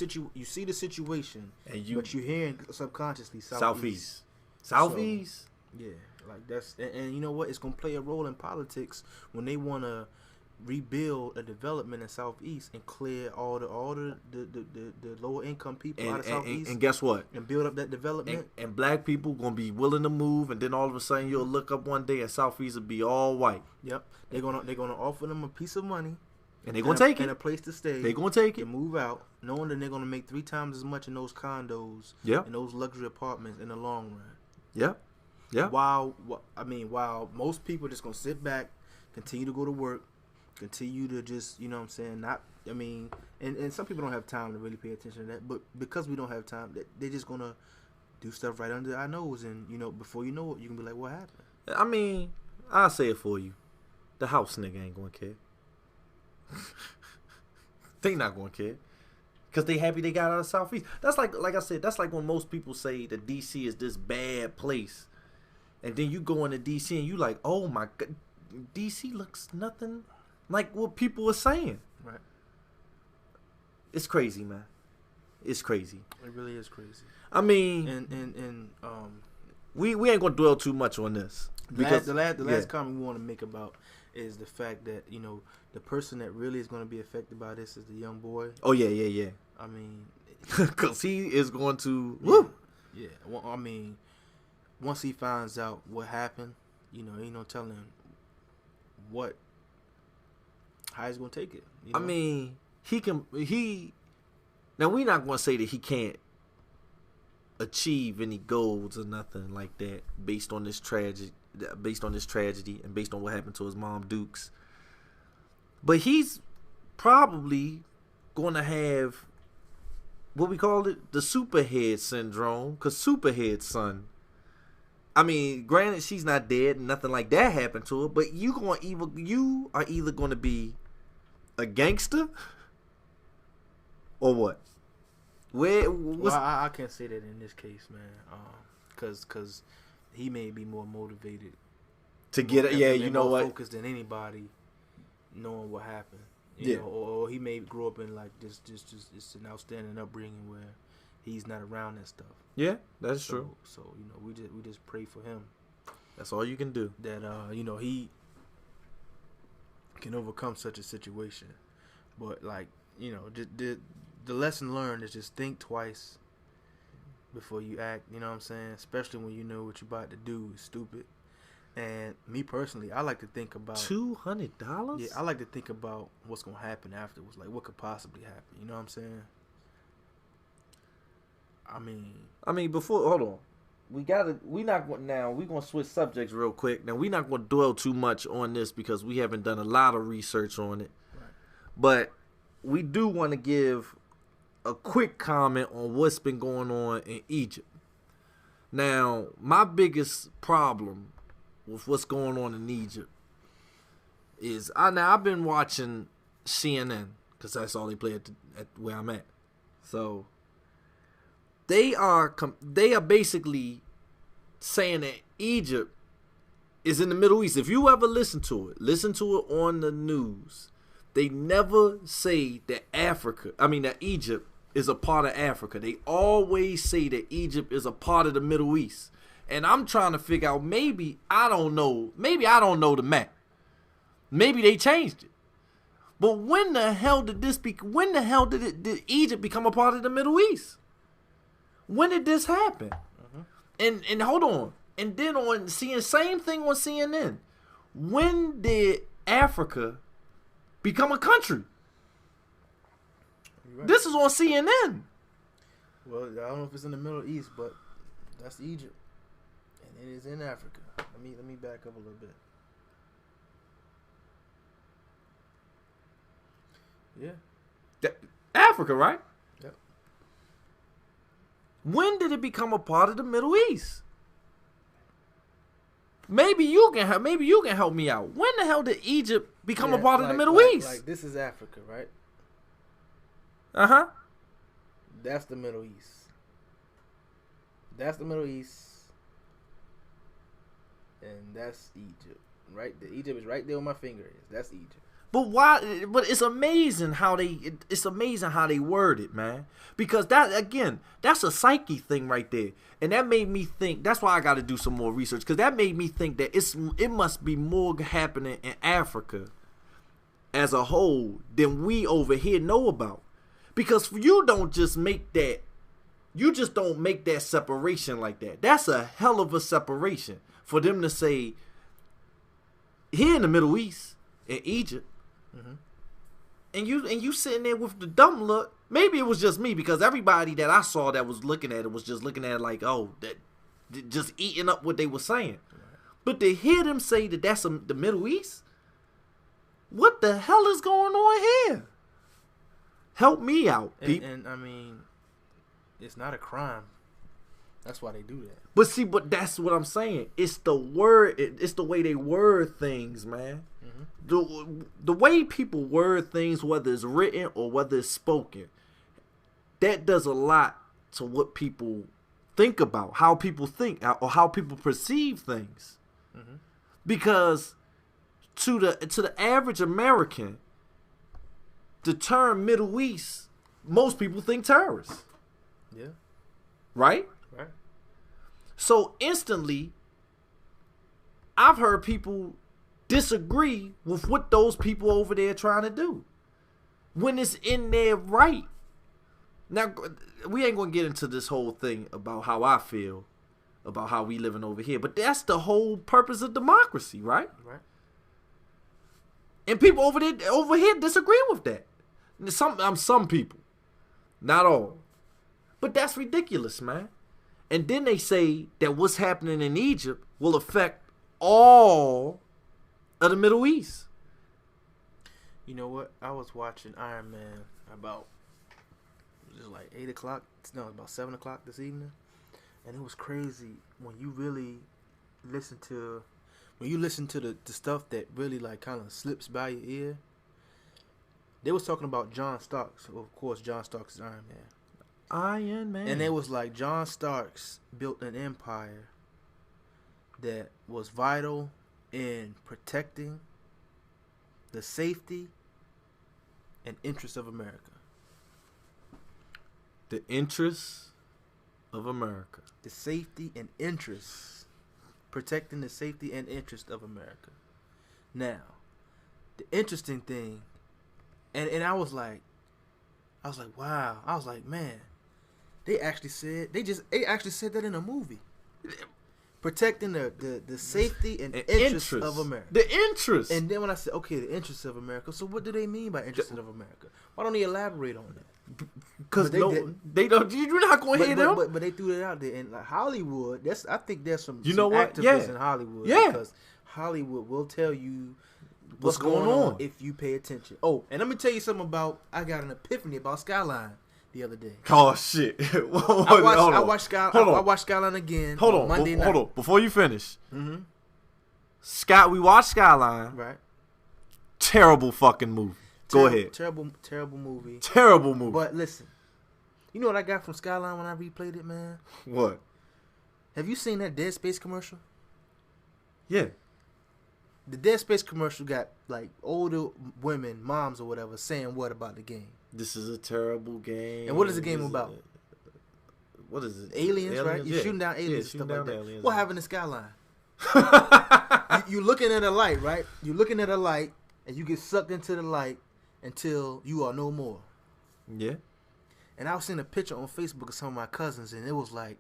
situation, but you're hearing subconsciously Southeast. Southeast. So, yeah. Like that's, and you know what? It's gonna play a role in politics when they want to rebuild a development in Southeast and clear all the lower income people out of Southeast. And guess what? And build up that development. And black people gonna be willing to move, and then all of a sudden you'll look up one day and Southeast will be all white. Yep. They're gonna offer them a piece of money. And they're gonna take it. And a place to stay. They're gonna take it. And move out, knowing that they're gonna make 3 times as much in those condos. Yep. And those luxury apartments in the long run. Yep. Yeah. While most people are just gonna sit back, continue to go to work, continue to just, and some people don't have time to really pay attention to that. But because we don't have time, they're just gonna do stuff right under our nose, and before you know it, you can be like, "What happened?" I mean, I'll say it for you: the house nigga ain't gonna care. They not gonna care. Cause they happy they got out of Southeast. That's like I said, that's like when most people say that DC is this bad place. And then you go into DC and you like, oh my God, DC looks nothing like what people are saying. Right. It's crazy, man. It's crazy. It really is crazy. I mean, and we ain't gonna dwell too much on this. Because the last comment we want to make about is the fact that the person that really is going to be affected by this is the young boy. Oh yeah. I mean, because he is going to. Yeah, woo. Yeah. Well, I mean, once he finds out what happened, ain't no telling how he's gonna take it. I mean, now we're not gonna say that he can't achieve any goals or nothing like that based on this tragedy and based on what happened to his mom Dukes. But he's probably gonna have what we call it, the superhead syndrome, because Superhead's son. I mean, granted, she's not dead and nothing like that happened to her, but you are either going to be a gangster or what? Well, I can't say that in this case, man, because he may be more motivated to get it. Yeah, you know what? Focused than anybody, knowing what happened. You know, or he may grow up in like just an outstanding upbringing where he's not around that stuff. Yeah, that's true. So we just pray for him. That's all you can do. That he can overcome such a situation. But like the lesson learned is just think twice before you act. You know what I'm saying? Especially when you know what you're about to do is stupid. And me personally, I like to think about $200. Yeah, I like to think about what's gonna happen afterwards. Like, what could possibly happen? You know what I'm saying? I mean, before hold on, we gonna switch subjects real quick. Now we not gonna dwell too much on this because we haven't done a lot of research on it. Right. But we do want to give a quick comment on what's been going on in Egypt. Now, my biggest problem with what's going on in Egypt is I've been watching CNN because that's all they play at where I'm at. So they are basically saying that Egypt is in the Middle East. If you ever listen to it on the news. They never say that that Egypt is a part of Africa. They always say that Egypt is a part of the Middle East. And I'm trying to figure out, maybe I don't know the map. Maybe they changed it. But when the hell did did Egypt become a part of the Middle East? When did this happen? And hold on. And then same thing on CNN. When did Africa become a country? Right. This is on CNN. Well, I don't know if it's in the Middle East, but that's Egypt. And it is in Africa. Let me back up a little bit. Yeah. Africa, right? Yep. When did it become a part of the Middle East? Maybe you can help me out. When the hell did Egypt become a part of the Middle East? Like, this is Africa, right? Uh-huh. That's the Middle East. That's the Middle East. And that's Egypt. Right? Egypt is right there where my finger is. That's Egypt. But why? But it's amazing how they word it, man. Because that's a psyche thing right there, and that made me think. That's why I got to do some more research, because that made me think that it must be more happening in Africa as a whole than we over here know about. Because you don't just make that separation like that. That's a hell of a separation for them to say here in the Middle East, in Egypt. Mm-hmm. And you sitting there with the dumb look. Maybe it was just me, because everybody that I saw that was looking at it was just looking at it like, oh, that just eating up what they were saying. Right. But to hear them say that that's the Middle East, what the hell is going on here? Help me out, people. And I mean, it's not a crime. That's why they do that. But that's what I'm saying. It's the word. It's the way they word things, man. Mm-hmm. The way people word things, whether it's written or whether it's spoken, that does a lot to what people think about, how people think, or how people perceive things. Mm-hmm. Because to the average American, the term Middle East, most people think terrorists. Yeah. Right? Right. So instantly, I've heard people disagree with what those people over there are trying to do when it's in their right. Now, we ain't going to get into this whole thing about how I feel about how we living over here, but that's the whole purpose of democracy, right? Right. And people over here disagree with that. Some people, not all. But that's ridiculous, man. And then they say that what's happening in Egypt will affect all of the Middle East. You know what? I was watching Iron Man about, it was like 8 o'clock. No, about 7 o'clock this evening. And it was crazy when you really listen to, the stuff that really like kind of slips by your ear. They was talking about John Starks. Of course, John Starks is Iron Man. Iron Man. And it was like John Starks built an empire that was vital in protecting the safety and interests of America. The interests of America. The safety and interests. Protecting the safety and interest of America. Now, the interesting thing, and I was like, wow. I was like, man, they actually said that in a movie. protecting the safety and interests of America. The interest. And then when I said, okay, the interests of America, so what do they mean by interests of America? Why don't they elaborate on that? Because they don't. You're not going to hear them. But they threw that out there. And like Hollywood, I think there's some what? activists in Hollywood. Yeah. Because Hollywood will tell you what's going on if you pay attention. Oh, and let me tell you something about, I got an epiphany about Skyline the other day. Oh, shit. I watched Skyline again on Monday night. Hold on. Before you finish. Mm-hmm. We watched Skyline. Right. Terrible fucking movie. Go ahead. Terrible movie. Terrible movie. But listen, you know what I got from Skyline when I replayed it, man? What? Have you seen that Dead Space commercial? Yeah. The Dead Space commercial got like older women, moms or whatever, saying what about the game? This is a terrible game. And what is the game about? What is it? Aliens, right? You're shooting down aliens and stuff like that. What happened to Skyline? you looking at a light, right? You're looking at a light, and you get sucked into the light until you are no more. Yeah. And I was seeing a picture on Facebook of some of my cousins, and it was like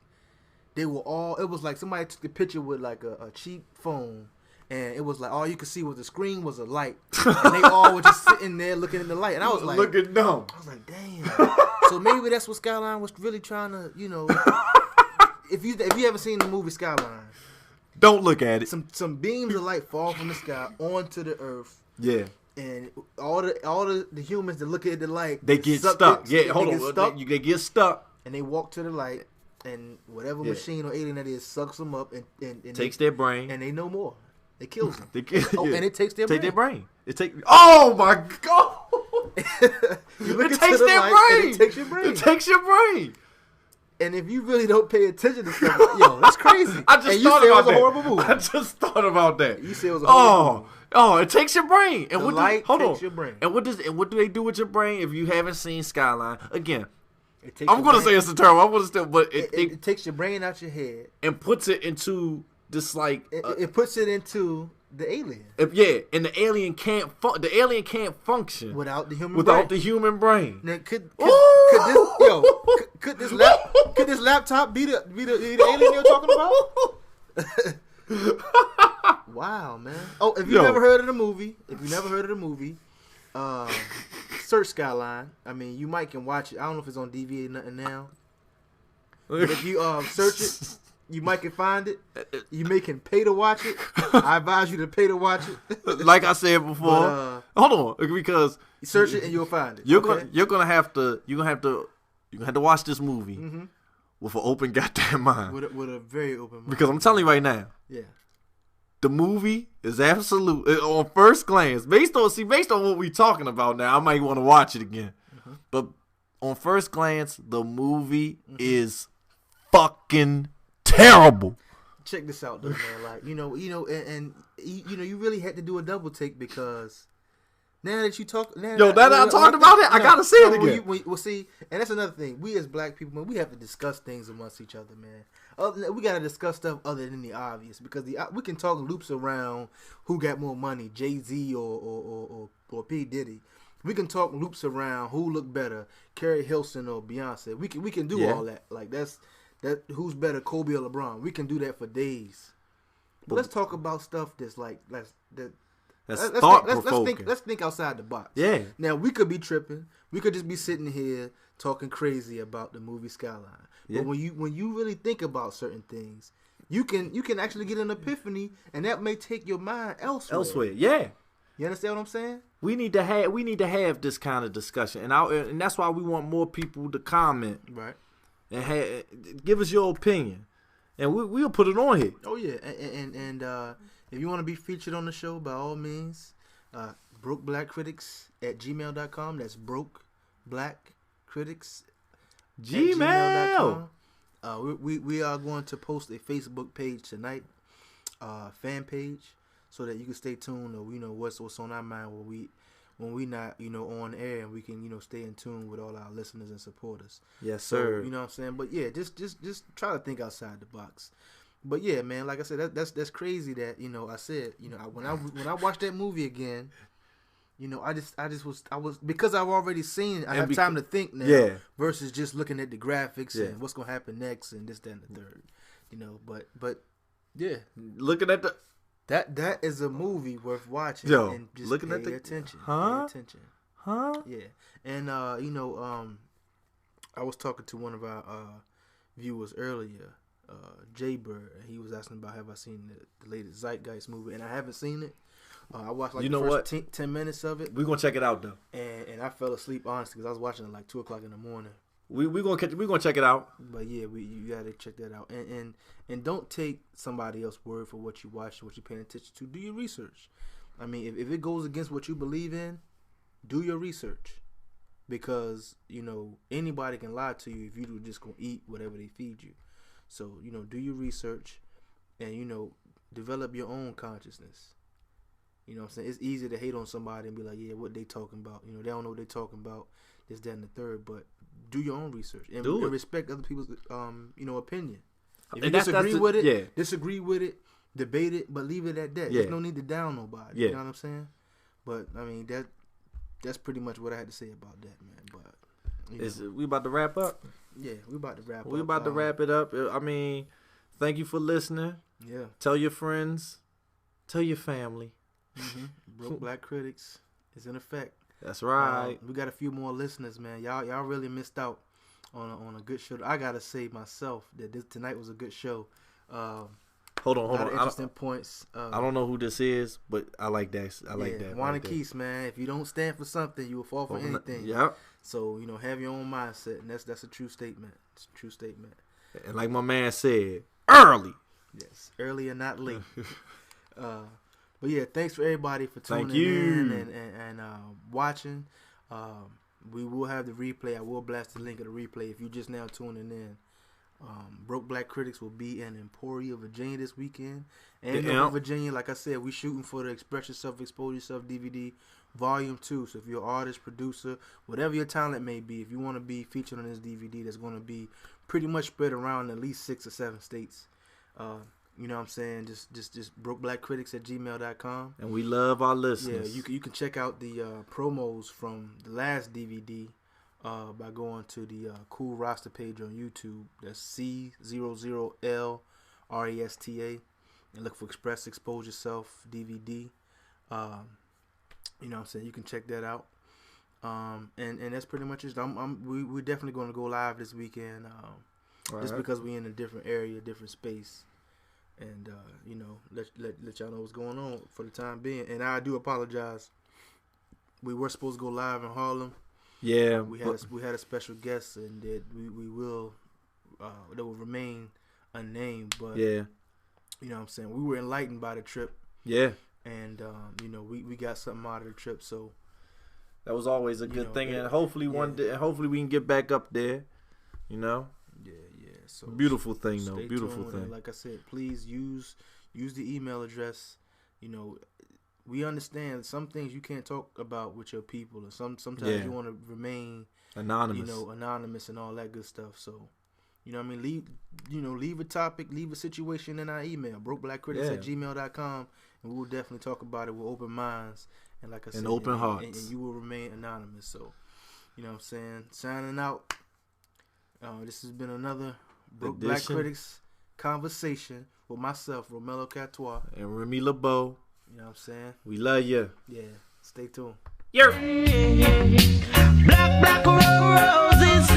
it was like somebody took the picture with like a cheap phone, and it was like all you could see was the screen was a light, and they all were just sitting there looking at the light, and I was like, looking dumb. I was like, damn. So maybe that's what Skyline was really trying to, if you haven't seen the movie Skyline, don't look at it. Some beams of light fall from the sky onto the earth. Yeah. And all the humans that look at the light, they get stuck. They get stuck. And they walk to the light, and whatever machine or alien that is sucks them up and takes their brain, and they no more. It kills them. And it takes their brain. Oh my god! It takes their brain. It takes your brain. It takes your brain. And if you really don't pay attention to stuff, that's crazy. I just thought about that. It was a horrible movie. I just thought about that. You said it was a horrible movie. Oh, it takes your brain. And your brain. And what do they do with your brain if you haven't seen Skyline? Again, I'm gonna say it's a term. I'm gonna still, but it takes your brain out your head and puts it into this like it puts it into the alien. And the alien can't function without the human brain. Now, could this laptop be the alien you're talking about? Wow, man. Oh, if you've never heard of the movie, search Skyline. I mean, you might can watch it. I don't know if it's on DVD or nothing now. But if you search it, you might can find it. You may can pay to watch it. I advise you to pay to watch it. Like I said before, hold on, because search it and you'll find it. You're gonna have to watch this movie with an open goddamn mind. With a very open mind. Because I'm telling you right now. Yeah. The movie is absolute on first glance. Based on what we're talking about now, I might want to watch it again. Mm-hmm. But on first glance, the movie is fucking terrible. Check this out, though, man. Like and you really had to do a double take because now that you talk, I talked about it, I gotta see it again. Well, see, and that's another thing. We as black people, man, we have to discuss things amongst each other, man. We gotta discuss stuff other than the obvious because we can talk loops around who got more money, Jay-Z or P. Diddy. We can talk loops around who looked better, Carrie Hilson or Beyonce. We can do all that. Like that who's better, Kobe or LeBron. We can do that for days. But let's talk about stuff that's thought provoking. Let's think outside the box. Yeah. Now we could be tripping. We could just be sitting here talking crazy about the movie Skyline. Yeah. But when you really think about certain things, you can actually get an epiphany, and that may take your mind elsewhere. Yeah. You understand what I'm saying? We need to have this kind of discussion, and that's why we want more people to comment, right? And give us your opinion, and we'll put it on here. Oh yeah, and if you want to be featured on the show, by all means, brokeblackcritics@gmail.com. That's brokeblackcritics gmail.com. We are going to post a Facebook page tonight, fan page, so that you can stay tuned or what's on our mind when we not on air, and we can stay in tune with all our listeners and supporters. Yes, sir. So, you know what I'm saying? But yeah, just try to think outside the box. But yeah, man, like I said, that's crazy that I said when I watched that movie again, I was because I've already seen it. I have time to think now, versus just looking at the graphics and what's gonna happen next and this, that, and the third. But Yeah. Looking at the That is a movie worth watching. Yo, and just looking pay at the attention. huh? Pay attention. Huh? Yeah. And I was talking to one of our viewers earlier, Jay Bird, and he was asking about have I seen the latest Zeitgeist movie, and I haven't seen it. I watched like the first 10 minutes of it. We're gonna check it out though. And I fell asleep honestly because I was watching it like 2:00 in the morning. We gonna check it out. But yeah, you gotta check that out. And don't take somebody else's word for what you watch and what you're paying attention to. Do your research. I mean, if it goes against what you believe in, do your research. Because, anybody can lie to you if you're just gonna eat whatever they feed you. So, do your research and, develop your own consciousness. You know what I'm saying? It's easy to hate on somebody and be like, yeah, what they talking about? They don't know what they talking about, this, that, and the third. But do your own research and respect other people's, opinion. If you disagree with it, debate it, but leave it at that. Yeah. There's no need to down nobody. Yeah. You know what I'm saying? But, I mean, that's pretty much what I had to say about that, man. But we about to wrap up? Yeah, we about to wrap up. We about to wrap it up. I mean, thank you for listening. Yeah. Tell your friends. Tell your family. Mm-hmm. Black Critics is in effect. That's right. We got a few more listeners, man. Y'all really missed out on a good show. I gotta say myself that tonight was a good show. Hold on. Interesting points. I don't know who this is, but I like that. I like that. Juan and Keith, man. If you don't stand for something, you will fall for anything. Yep. So have your own mindset, and that's a true statement. It's a true statement. And like my man said, early. Yes, early and not late. But yeah, thanks for everybody for tuning in and watching. We will have the replay. I will blast the link of the replay if you just now tuning in. Broke Black Critics will be in Emporia, Virginia this weekend. And Virginia, like I said, we shooting for the Express Yourself, Expose Yourself DVD Volume 2. So if you're an artist, producer, whatever your talent may be, if you want to be featured on this DVD, that's going to be pretty much spread around at least 6 or 7 states. You know what I'm saying? Just brokeblackcritics@gmail.com. And we love our listeners. Yeah, you can check out the promos from the last DVD by going to the Cool Roster page on YouTube. That's C00LRESTA. And look for Express Expose Yourself DVD. You know what I'm saying? You can check that out. And that's pretty much it. We're definitely going to go live this weekend. Just because we're in a different area, different space. And, let y'all know what's going on for the time being. And I do apologize. We were supposed to go live in Harlem. Yeah. We had a special guest, and that we will, that will remain unnamed. But, yeah. You know what I'm saying? We were enlightened by the trip. Yeah. And, we got something out of the trip. So that was always a good thing. And hopefully one day, hopefully we can get back up there, Yeah. So beautiful thing though. Beautiful thing. And like I said, please use the email address. We understand some things you can't talk about with your people, and sometimes you want to remain anonymous. Anonymous and all that good stuff. So, what I mean, leave a topic, leave a situation in our email, brokeblackcritics@gmail.com, and we will definitely talk about it with open minds and like I said, open hearts. And you will remain anonymous. So, what I'm saying, signing out. This has been another Broke Black Critics conversation with myself, Romello Catois. And Remy LeBeau. You know what I'm saying? We love you. Yeah. Stay tuned. Yeah. Black roses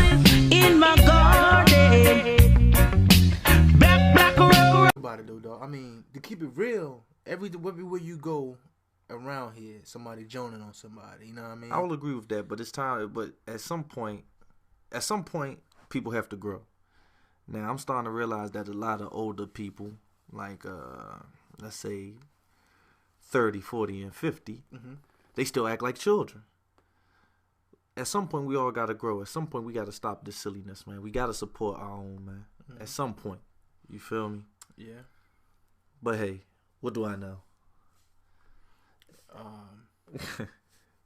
in my garden. Black roses. About it though, dog. I mean, to keep it real, everywhere you go around here, somebody joning on somebody. You know what I mean? I will agree with that, but it's time. But at some point, people have to grow. Now, I'm starting to realize that a lot of older people, like, let's say 30, 40, and 50, they still act like children. At some point, we all got to grow. At some point, we got to stop this silliness, man. We got to support our own, man. At some point. You feel me? Yeah. But, hey, what do I know?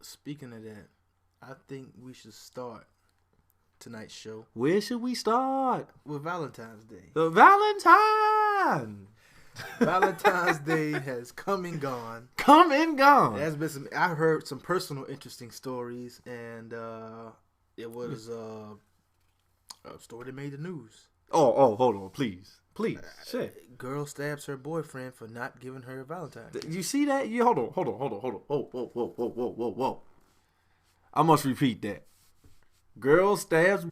Speaking of that, I think we should start tonight's show. Where should we start? With Valentine's Day. The Valentine. Valentine's Day has come and gone. Come and gone. There's been I heard some personal interesting stories, and it was a story that made the news. Oh, hold on, please. Please, shit. Girl stabs her boyfriend for not giving her a Valentine. You see that? You hold on. Whoa. I must repeat that. Girl stabs.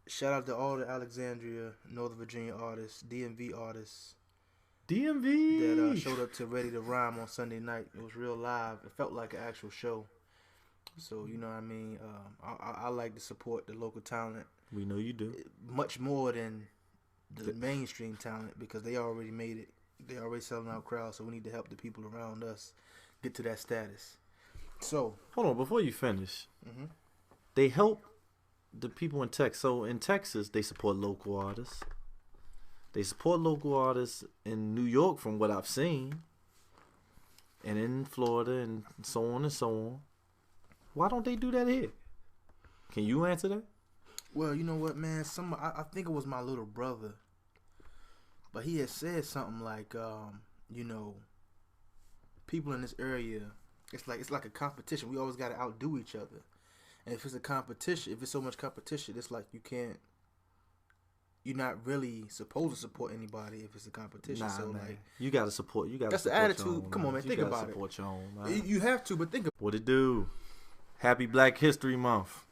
Shout out to all the Alexandria, Northern Virginia artists, DMV artists. DMV that showed up to Ready to Rhyme on Sunday night. It was real live. It felt like an actual show. So, you know what I mean? I like to support the local talent. We know you do. Much more than the mainstream talent because they already made it. They already selling out crowds, so we need to help the people around us get to that status. So, hold on. Before you finish, they help the people in Texas. So, in Texas, they support local artists. They support local artists in New York from what I've seen. And in Florida and so on and so on. Why don't they do that here? Can you answer that? Well, you know what, man? I think it was my little brother. But he had said something like, you know, people in this area, it's like a competition. We always got to outdo each other. And if it's a competition, if it's so much competition, it's like you're not really supposed to support anybody if it's a competition. Nah, like you gotta support. You gotta. That's support the attitude. Your own, Come on, man. Think about support it. Your own, man. You have to, but think about what it do. Happy Black History Month.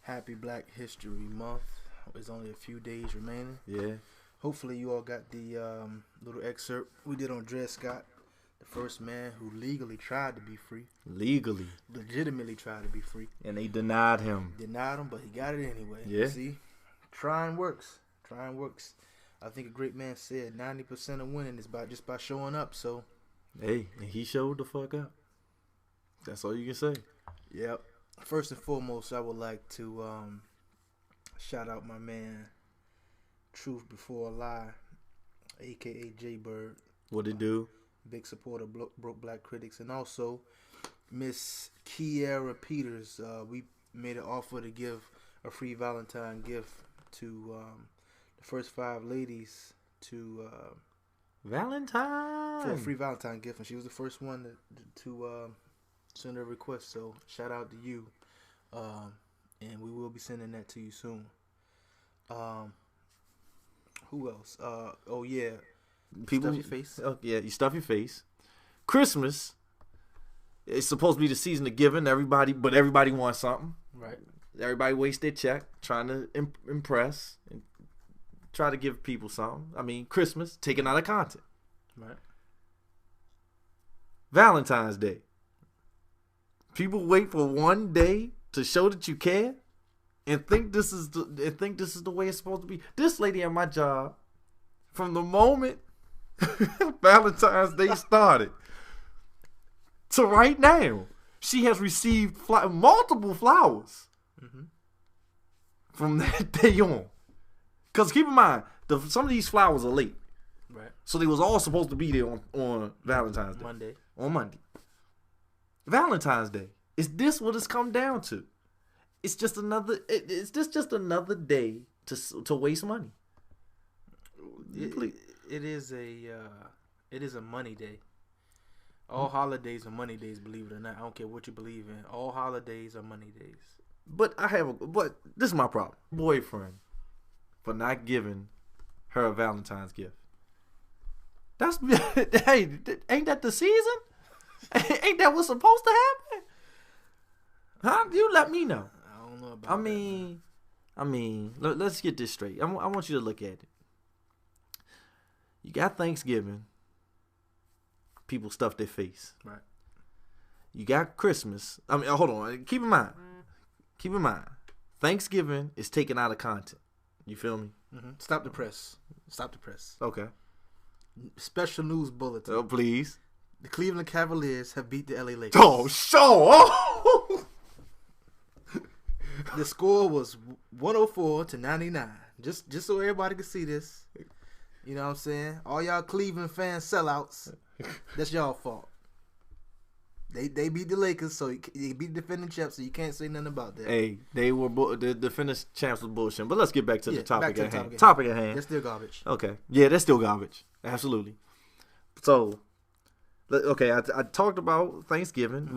Happy Black History Month. There's only a few days remaining. Yeah. Hopefully you all got the little excerpt we did on Dred Scott, the first man who legally tried to be free. Legitimately tried to be free. And they denied him. Denied him, but he got it anyway. Yeah. See? Trying works. I think a great man said 90% of winning is just by showing up. So, hey, and he showed the fuck up. That's all you can say. Yep. First and foremost, I would like to shout out my man, Truth Before a Lie, a.k.a. J-Bird. What it do? Big supporter of Broke Black Critics. And also, Miss Kiara Peters. We made an offer to give a free Valentine gift to the first 5 ladies to Valentine for a free Valentine gift, and she was the first one to send her request. So shout out to you, and we will be sending that to you soon. Who else? Oh yeah, people. Stuff your face. Oh yeah, you stuff your face. Christmas. It's supposed to be the season of giving. Everybody wants something. Right. Everybody wastes their check trying to impress and try to give people something. I mean, Christmas, taken out of content. Right. Valentine's Day. People wait for one day to show that you care and think this is the way it's supposed to be. This lady at my job, from the moment Valentine's Day started to right now, she has received multiple flowers. From that day on. Because keep in mind, some of these flowers are late. Right. So they was all supposed to be there on Valentine's Day. On Monday. Valentine's Day. Is this what it's come down to? It's just another just another day to waste money. It is a money day. All holidays are money days, believe it or not. I don't care what you believe in. All holidays are money days. But this is my problem. Boyfriend for not giving her a Valentine's gift. That's hey, ain't that the season? Ain't that what's supposed to happen? Huh? You let me know. I don't know about that. I mean, let's get this straight. I want you to look at it. You got Thanksgiving. People stuff their face. Right. You got Christmas. I mean, hold on. Keep in mind, Thanksgiving is taken out of content. You feel me? Mm-hmm. Stop the press. Okay. Special news bulletin. Oh, please. The Cleveland Cavaliers have beat the LA Lakers. Oh, oh. The score was 104-99. Just so everybody can see this. You know what I'm saying? All y'all Cleveland fans sellouts. That's y'all fault. They beat the Lakers, so they beat the defending champs, so you can't say nothing about that. Hey, they were the defending champs was bullshit. But let's get back to the topic at hand. That's still garbage. Okay. Yeah, that's still garbage. Absolutely. So, okay, I talked about Thanksgiving.